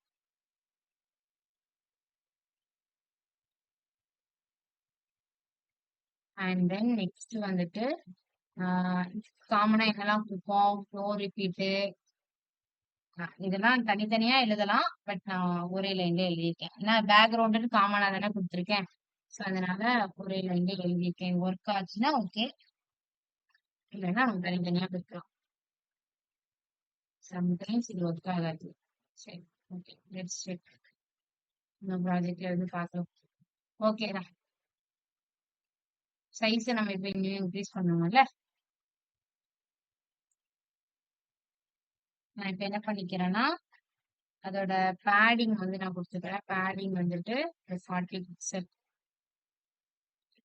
[SPEAKER 1] அண்ட் தென் நெக்ஸ்ட் வந்துட்டு காமனா என்னெல்லாம் கொடுப்போம், ஃப்ளோ ரிப்பீட்டு, இதெல்லாம் தனித்தனியா எழுதலாம். பட் நான் ஒரே லைன்ல எழுதியிருக்கேன். நான் பேக்ரவுண்டுன்னு காமனா தானே கொடுத்துருக்கேன். ஸோ அதனால ஒரே லைன்ல எழுதியிருக்கேன். ஒர்க் ஆச்சுன்னா ஓகே, இல்லைன்னா நம்ம தனித்தனியா கொடுக்கலாம். சம்டைம்ஸ் இது ஒர்க் ஆகாது. சரி, ஓகே, லெட்ஸ் செக். நம்ம ப்ராஜெக்ட்ல வந்து பார்க்கலாம். ஓகே தான். சைஸை நம்ம இப்போ இன்னும் இன்க்ரீஸ் பண்ணுவோம்ல. நான் இப்போ என்ன பண்ணிக்கிறேன்னா அதோட பேடிங் வந்து நான் கொடுத்துக்கிறேன். பேடிங் வந்துட்டு 40 பிக்சல்,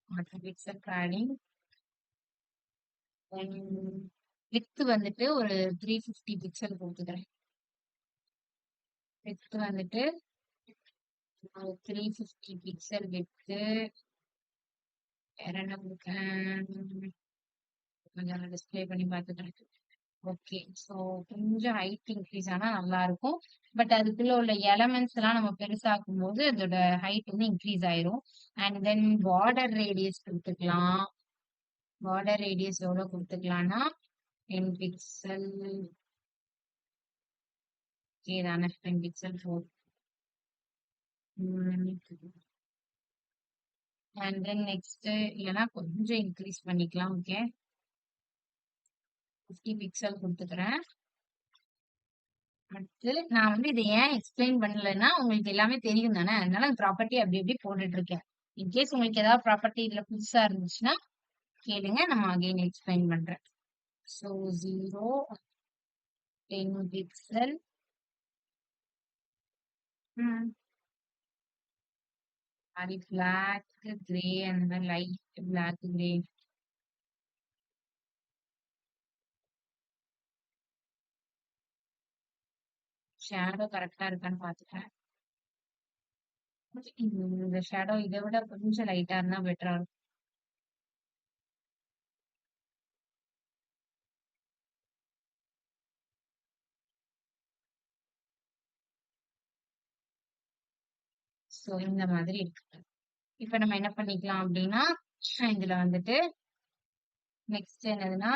[SPEAKER 1] 40 பிக்சல் பேடிங். வித் வந்துட்டு ஒரு 350 பிக்சல் கொடுத்துக்கிறேன். வித் வந்துட்டு 350 பிக்சல் வித்து. வேற என்ன கொடுக்கேன், கொஞ்சம் டிஸ்பிளே பண்ணி பார்த்துக்கிறேன். ஓகே. ஸோ கொஞ்சம் ஹைட் இன்க்ரீஸ் ஆனா நல்லா இருக்கும். பட் அதுக்குள்ள உள்ள எலமெண்ட்ஸ் எல்லாம் நம்ம பெருசாக்கும் போது அதோட ஹைட் வந்து இன்க்ரீஸ் ஆயிரும். அண்ட் தென் பார்டர் ரேடியஸ் கொடுத்துக்கலாம். பார்டர் ரேடியஸ் எவ்வளவு கொடுத்துக்கலாம்னா 10 பிக்சல். ஓகே தானே, 10 பிக்சல் 4. அண்ட் தென் நெக்ஸ்ட் இல்லைன்னா கொஞ்சம் இன்க்ரீஸ் பண்ணிக்கலாம். ஓகே, 50 பிக்சல் கொடுத்துக்கிறேன். அடுத்து நான் வந்து இதை ஏன் எக்ஸ்பிளைன் பண்ணலைன்னா உங்களுக்கு எல்லாமே தெரியும் தானே, அதனால ப்ராப்பர்ட்டி அப்படி எப்படி போட்டுட்டு இருக்கேன். இன்கேஸ் உங்களுக்கு ஏதாவது ப்ராப்பர்ட்டி இதுல புதுசா இருந்துச்சுன்னா கேளுங்க, நம்ம அகைன் எக்ஸ்பிளைன் பண்றேன். So 0, 10 pixel. அது பிளாக் கிரே அந்த மாதிரி லைட் பிளாக் கிரே. ஷேடோ கரெக்டா இருக்கான்னு பாத்துக்கிறேன். இந்த ஷேடோ இதை விட கொஞ்சம் லைட்டா இருந்தா பெட்டரா இருக்கும். ஸோ இந்த மாதிரி இருக்கு. இப்ப நம்ம என்ன பண்ணிக்கலாம் அப்படின்னா இதுல வந்துட்டு நெக்ஸ்ட் என்னதுன்னா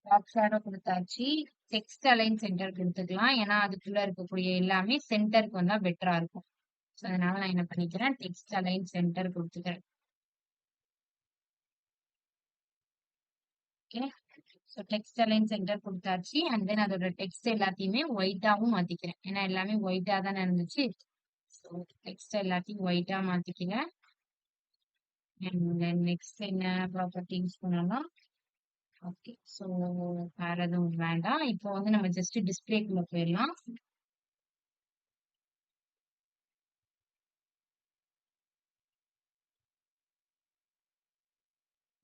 [SPEAKER 1] டாப் ஷேடோ கொடுத்தாச்சு. டெக்ஸ்ட் அலைன் சென்டர் கொடுத்துக்கலாம். ஏன்னா அதுக்குள்ள இருக்கக்கூடிய எல்லாமே சென்டருக்கு வந்தா பெட்டரா இருக்கும். ஸோ அதனால நான் என்ன பண்ணிக்கிறேன், டெக்ஸ்ட் அலைன் சென்டர் கொடுத்துக்கிறேன். Okay. So text align center கொடுத்தாச்சு. அண்ட் தென் அதோட டெக்ஸ்ட் எல்லாத்தையுமே ஒயிட்டாவும் மாத்திக்கிறேன். ஏன்னா எல்லாமே ஒயிட்டா தான் இருந்துச்சு. ஸோ டெக்ஸ்ட் எல்லாத்தையும் ஒயிட்டா மாத்திக்கிறேன். அண்ட் தென் நெக்ஸ்ட் என்ன ப்ராப்பர்ட்டி யூஸ் பண்ணலாம். ஓகே, ஸோ வேற எதுவும் வேண்டாம். இப்போ வந்து நம்ம ஜஸ்ட் டிஸ்பிளேக்குள்ள போயிடலாம்.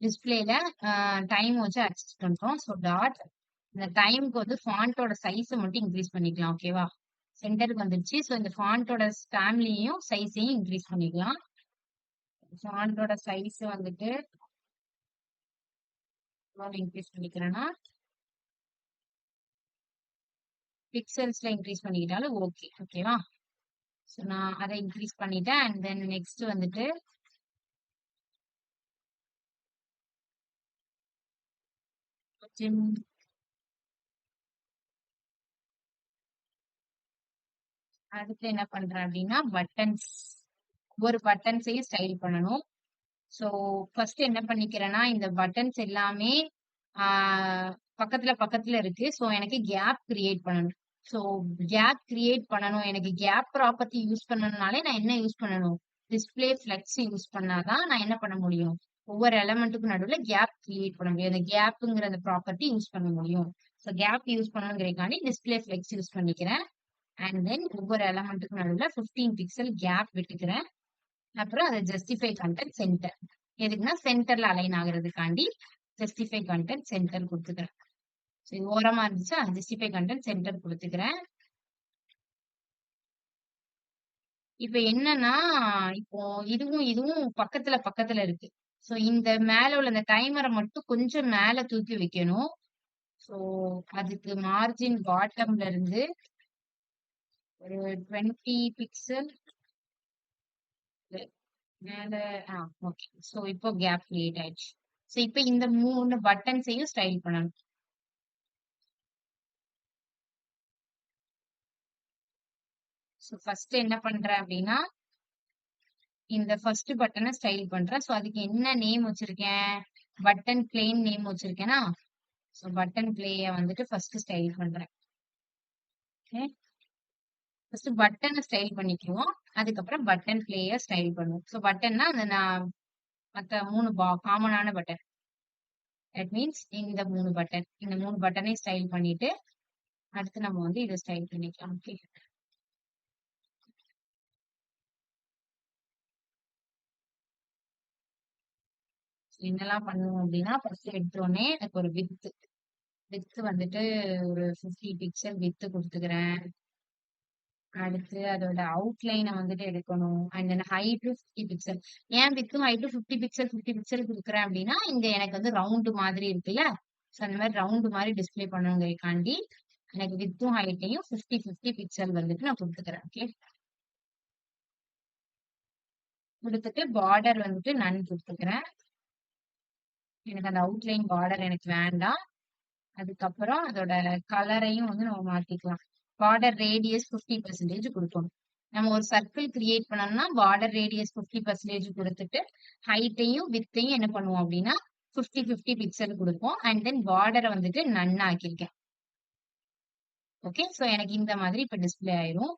[SPEAKER 1] டிஸ்பிளேல டைம் வச்சு அட்ஜஸ்ட் பண்றோம். ஸோ டாட் இந்த டைமுக்கு வந்து ஃபாண்டோட சைஸை மட்டும் இன்க்ரீஸ் பண்ணிக்கலாம். ஓகேவா, சென்டருக்கு வந்துருச்சு. ஸோ இந்த ஃபாண்டோட ஃபேமிலியையும் சைஸையும் இன்க்ரீஸ் பண்ணிக்கலாம். ஃபாண்டோட சைஸ் வந்துட்டு இன்க்ரீஸ் பண்ணிக்கிறேன்னா பிக்சல்ஸ்ல இன்க்ரீஸ் பண்ணிக்கிட்டாலும் ஓகே. ஓகேவா, ஸோ நான் அதை இன்க்ரீஸ் பண்ணிட்டேன். அண்ட் தென் நெக்ஸ்ட் வந்துட்டு அடுத்து என்ன பண்றேன் அப்படின்னா பட்டன்ஸ், ஒரு பட்டன்ஸையும் ஸ்டைல் பண்ணணும். ஸோ ஃபர்ஸ்ட் என்ன பண்ணிக்கிறேன்னா இந்த பட்டன்ஸ் எல்லாமே பக்கத்துல பக்கத்துல இருக்கு. ஸோ எனக்கு கேப் கிரியேட் பண்ணணும். ஸோ கேப் கிரியேட் பண்ணணும். எனக்கு கேப் ப்ராப்பர்ட்டி யூஸ் பண்ணணும்னாலே நான் என்ன யூஸ் பண்ணணும், டிஸ்பிளே ஃபிளெக்ஸ் யூஸ் பண்ணாதான் நான் என்ன பண்ண முடியும், ஒவ்வொரு எலமெண்ட்டுக்கும் நடுவில் கேப் கிரியேட் பண்ண முடியும். அந்த கேப்புங்கிற அந்த ப்ராப்பர்ட்டி யூஸ் பண்ண முடியும். ஸோ கேப் யூஸ் பண்ணணுங்கிறதுக்காண்டி டிஸ்பிளே ஃபிளெக்ஸ் யூஸ் பண்ணிக்கிறேன். அண்ட் தென் ஒவ்வொரு எலமெண்ட்டுக்கும் நடுவில் 15 பிக்சல் கேப் விட்டுக்கிறேன். அப்புறம் அதை ஜஸ்டிஃபை கண்டென்ட் சென்டர், எதுக்குன்னா சென்டர்ல அலைன் ஆகுறதுக்காண்டி ஜஸ்டிஃபை கண்டென்ட் சென்டர் கொடுத்துக்கிறேன். ஸோ இது ஓரமா இருந்துச்சா, ஜஸ்டிஃபை கண்டென்ட் சென்டர் கொடுத்துக்கிறேன். இப்ப என்னன்னா இப்போ இதுவும் இதுவும் பக்கத்துல பக்கத்துல இருக்கு. ஸோ இந்த மேல உள்ள இந்த டைமரை மட்டும் கொஞ்சம் மேல தூக்கி வைக்கணும். ஸோ அதுக்கு மார்ஜின் பாட்டம்ல இருந்து ஒரு 20 பிக்சல் மேல. ஓகே, ஸோ இப்போ கேப் கிரியேட் ஆயிடுச்சு. ஸோ இப்போ இந்த 3 பட்டன்ஸையும் ஸ்டைல் பண்ணணும். ஸோ ஃபர்ஸ்ட் என்ன பண்றேன் அப்படின்னா இந்த ஃபர்ஸ்ட் பட்டனை ஸ்டைல் பண்றேன். ஸோ அதுக்கு என்ன நேம் வச்சிருக்கேன், பட்டன் பிளேன் நேம் வச்சிருக்கேனா. ஸோ பட்டன் பிளேய வந்துட்டு ஃபர்ஸ்ட் ஸ்டைல் பண்றேன். ஓகே, ஃபர்ஸ்ட் பட்டனை ஸ்டைல் பண்ணிக்குவோம், அதுக்கப்புறம் பட்டன் பிளேய ஸ்டைல் பண்ணுவோம். ஸோ பட்டன்னா அந்த நான் மற்ற 3 காமனான பட்டன், தட் மீன்ஸ் இந்த 3 பட்டன், இந்த 3 பட்டனை ஸ்டைல் பண்ணிட்டு அடுத்து நம்ம வந்து இதை ஸ்டைல் பண்ணிக்கலாம். ஓகே, என்னெல்லாம் பண்ணுவோம் அப்படின்னா ஃபர்ஸ்ட் எடுத்தோடனே எனக்கு ஒரு வித்து வந்துட்டு ஒரு 50 பிக்சல் வித்து கொடுத்துக்கிறேன். அடுத்து அதோட அவுட்லைனை வந்துட்டு எடுக்கணும். And then height 50 pixel. ஏன் வித்தும் ஹைட்டும் 50 பிக்சல் கொடுக்குறேன் அப்படின்னா இங்க எனக்கு வந்து ரவுண்டு மாதிரி இருக்குல்ல. ஸோ அந்த மாதிரி ரவுண்டு மாதிரி டிஸ்பிளே பண்ணணுங்கிறதுக்காண்டி எனக்கு வித்தும் ஹைட்டையும் 50 பிக்சல் வந்துட்டு நான் கொடுத்துக்கிறேன். ஓகே, கொடுத்துட்டு பார்டர் வந்துட்டு நன் கொடுத்துக்கிறேன். எனக்கு அந்த அவுட்லைன் பார்டர் எனக்கு வேண்டாம். அதுக்கப்புறம் அதோட கலரையும் வந்து நம்ம மாத்திக்கலாம். பார்டர் ரேடியஸ் 50% கொடுக்கணும். நம்ம ஒரு சர்க்கிள் கிரியேட் பண்ணோம்னா பார்டர் ரேடியஸ் 50% கொடுத்துட்டு ஹைட்டையும் வித்தையும் என்ன பண்ணுவோம் அப்படின்னா 50 பிக்சல் கொடுப்போம். அண்ட் தென் பார்டரை வந்துட்டு நன்னா ஆக்கியிருக்கேன். ஓகே, ஸோ எனக்கு இந்த மாதிரி இப்போ டிஸ்பிளே ஆயிரும்.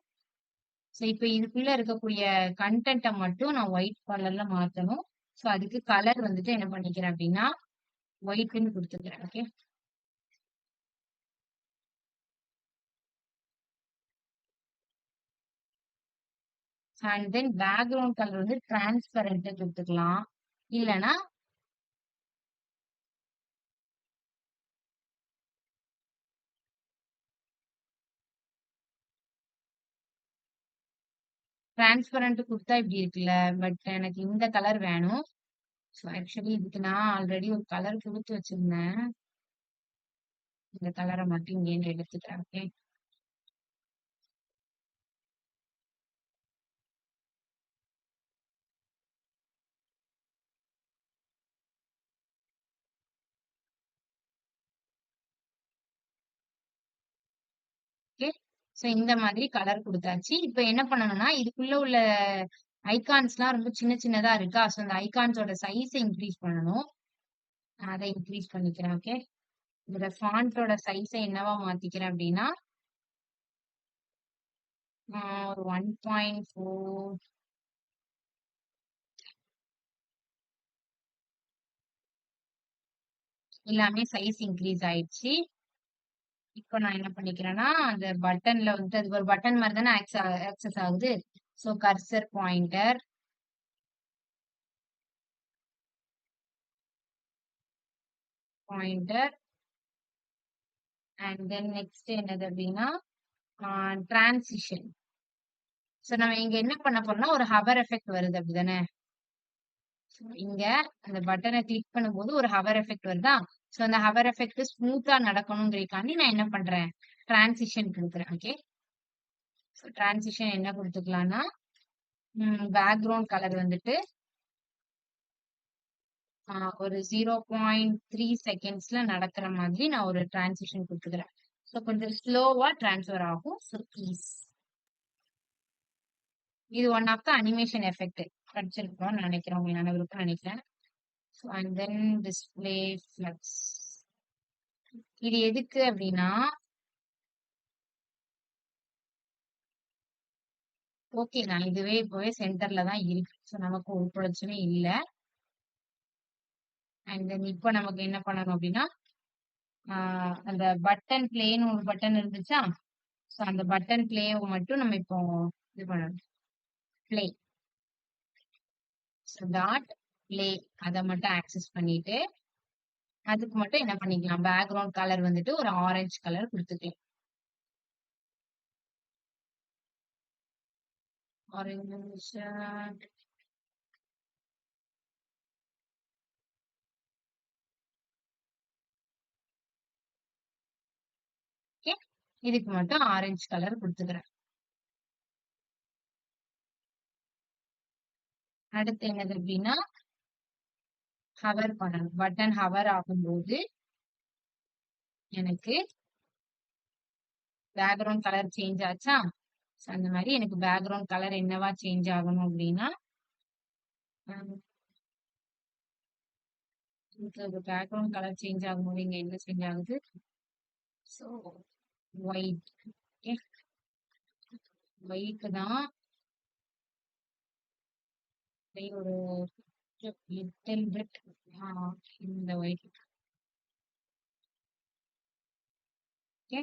[SPEAKER 1] ஸோ இப்போ இதுக்குள்ள இருக்கக்கூடிய கண்டென்ட்டை மட்டும் நான் ஒயிட் கலர்ல மாற்றணும். ஸோ அதுக்கு கலர் வந்துட்டு என்ன பண்ணிக்கிறேன் அப்படின்னா ஒயிட்னு கொடுத்துக்கிறேன். Okay, and then background colour வந்து டிரான்ஸ்பரண்ட் கொடுத்துக்கலாம். இல்லைன்னா டிரான்ஸ்பரண்ட் கொடுத்தா இப்படி இருக்குல்ல, பட் எனக்கு இந்த கலர் வேணும். ஸோ ஆக்சுவலி இதுக்கு நான் ஆல்ரெடி ஒரு கலர் கொடுத்து வச்சிருந்தேன். இந்த கலரை மட்டும் இங்கேருந்து எடுத்துக்கிறேன். ஓகே, ஓகே, ஸோ இந்த மாதிரி கலர் கொடுத்தாச்சு. இப்போ என்ன பண்ணணும்னா இதுக்குள்ள உள்ள ஐகான்ஸ்லாம் ரொம்ப சின்ன சின்னதா இருக்கா. ஸோ அந்த ஐகான்ஸோட சைஸை இன்க்ரீஸ் பண்ணணும். நான் அதை இன்க்ரீஸ் பண்ணிக்கிறேன். ஓகே, இந்த ஃபாண்டோட சைஸை என்னவா மாத்திக்கிறேன் அப்படின்னா ஒரு 1.4 எல்லாமே சைஸ் இன்க்ரீஸ் ஆயிடுச்சு. இப்போ நான் என்ன பண்ணிக்கிறேன்னா அந்த பட்டன்ல வந்து அது ஒரு பட்டன் மாதிரி தானே ஆக்சஸ் ஆகுது. So cursor pointer and then next என்னது அப்படின்னா டிரான்சிஷன். ஸோ நம்ம இங்க என்ன பண்ண போறோம்னா ஒரு ஹவர் எஃபெக்ட் வருது அப்படிதானே. இங்க அந்த பட்டனை கிளிக் பண்ணும்போது ஒரு ஹவர் எஃபெக்ட் வருதா. ஸோ அந்த ஹவர் எஃபெக்ட் ஸ்மூத்தா நடக்கணுங்கிறதுக்காண்டி நான் என்ன பண்றேன் டிரான்சிஷன் கொடுக்குறேன். ஓகே, ஸோ டிரான்சிஷன் என்ன கொடுத்துக்கலாம்னா பேக்ரவுண்ட் கலர் வந்துட்டு ஒரு 0.3 செகண்ட்ஸ்ல நடக்கிற மாதிரி நான் ஒரு டிரான்சிஷன் கொடுத்துக்கிறேன். ஸோ கொஞ்சம் ஸ்லோவா டிரான்ஸ்ஃபர் ஆகும். ஸோ ப்ளீஸ் இது one of the animation effect படிச்சிருக்கோம்னு நினைக்கிறேன், உங்களுக்கு நினைவிருக்கும்னு நினைக்கிறேன். So and then display flex இது எதுக்கு அப்படின்னா ஓகே நான் இதுவே இப்போவே சென்டர்ல தான் இருக்கு. ஸோ நமக்கு ஒரு பிரச்சனையும் இல்லை. அண்ட் தென் இப்போ நமக்கு என்ன பண்ணணும் அப்படின்னா அந்த பட்டன் பிளேன்னு ஒரு பட்டன் இருந்துச்சா. ஸோ அந்த பட்டன் பிளேவை மட்டும் நம்ம இப்போ இது பண்ணணும். பிளே ஸோ டாட் பிளே அதை மட்டும் ஆக்சஸ் பண்ணிட்டு அதுக்கு மட்டும் என்ன பண்ணிக்கலாம் பேக்ரவுண்ட் கலர் வந்துட்டு ஒரு ஆரஞ்சு கலர் கொடுத்துக்கலாம். ஆரஞ்சு ஓகே, இதுக்கு மட்டும் ஆரஞ்சு கலர் கொடுத்துக்கிறேன். அடுத்து என்னது அப்படின்னா ஹவர் பண்ணணும். பட்டன் ஹவர் ஆகும்போது எனக்கு பேக்ரவுண்ட் கலர் சேஞ்ச் ஆச்சா. அந்த மாதிரி எனக்கு பேக்ரவுண்ட் கலர் என்னவா சேஞ்ச் ஆகணும் அப்படின்னா பேக்ரவுண்ட் கலர் சேஞ்ச் ஆகும்போது இங்க என்ன சேஞ்ச் ஆகுது. So white. ஓகே, ஒயிட் தான் ஒரு லிட்டில் பிட் இந்த ஒயிட். ஓகே,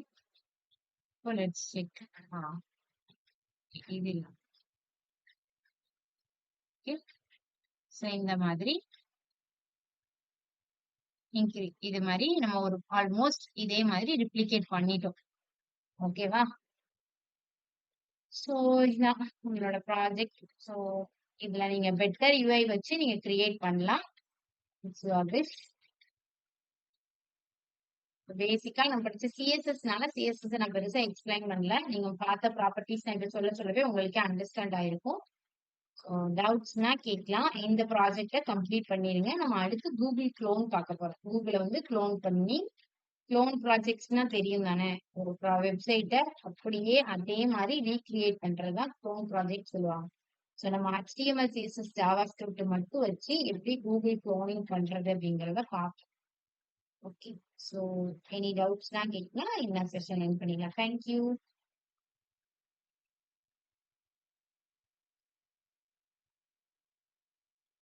[SPEAKER 1] இப்போ லெட்ஸ் செக். இது இல்லை. ஓகே, ஸோ இந்த மாதிரி இது மாதிரி நம்ம ஒரு ஆல்மோஸ்ட் இதே மாதிரி ரிப்ளிகேட் பண்ணிட்டோம். ஓகேவா. ஸோ இதுதான் உங்களோட ப்ராஜெக்ட். ஸோ இதுல நீங்க பெட்டர் யூஐ வச்சு நீங்க கிரியேட் பண்ணலாம். பேசிக்கா நம்ம படிச்ச சிஎஸ்எஸ்னால சிஎஸ்எஸ் நான் பெருசா எக்ஸ்பிளைன் பண்ணல. நீங்க பார்த்த ப்ராப்பர்ட்டிஸ் நான் சொல்ல சொல்லவே உங்களுக்கே அண்டர்ஸ்டாண்ட் ஆயிருக்கும். டவுட்ஸ்னா கேட்கலாம். இந்த ப்ராஜெக்டை கம்ப்ளீட் பண்ணிடுங்க. நம்ம அடுத்து கூகுள் க்ளோன் பார்க்க போறோம். கூகுளை வந்து க்ளோன் பண்ணி க்ளோன் ப்ராஜெக்ட்ஸ்னா தெரியும் தானே. ஒரு வெப்சைட்டை அப்படியே அதே மாதிரி ரீக்ரியேட் பண்றதுதான் க்ளோன் ப்ராஜெக்ட் சொல்லுவாங்க. ஸோ நம்ம HTML CSS ஜாவா ஸ்கிரிப்ட் மட்டும் வச்சு எப்படி கூகுள் க்ளோனிங் பண்றது அப்படிங்கிறத பார்ப்போம். ஓகே, ஸோ எனி டவுட்ஸ்னா கேட்கலாம். இந்த செஷன் எண்ட் பண்ணிக்கலாம். தேங்க்யூ.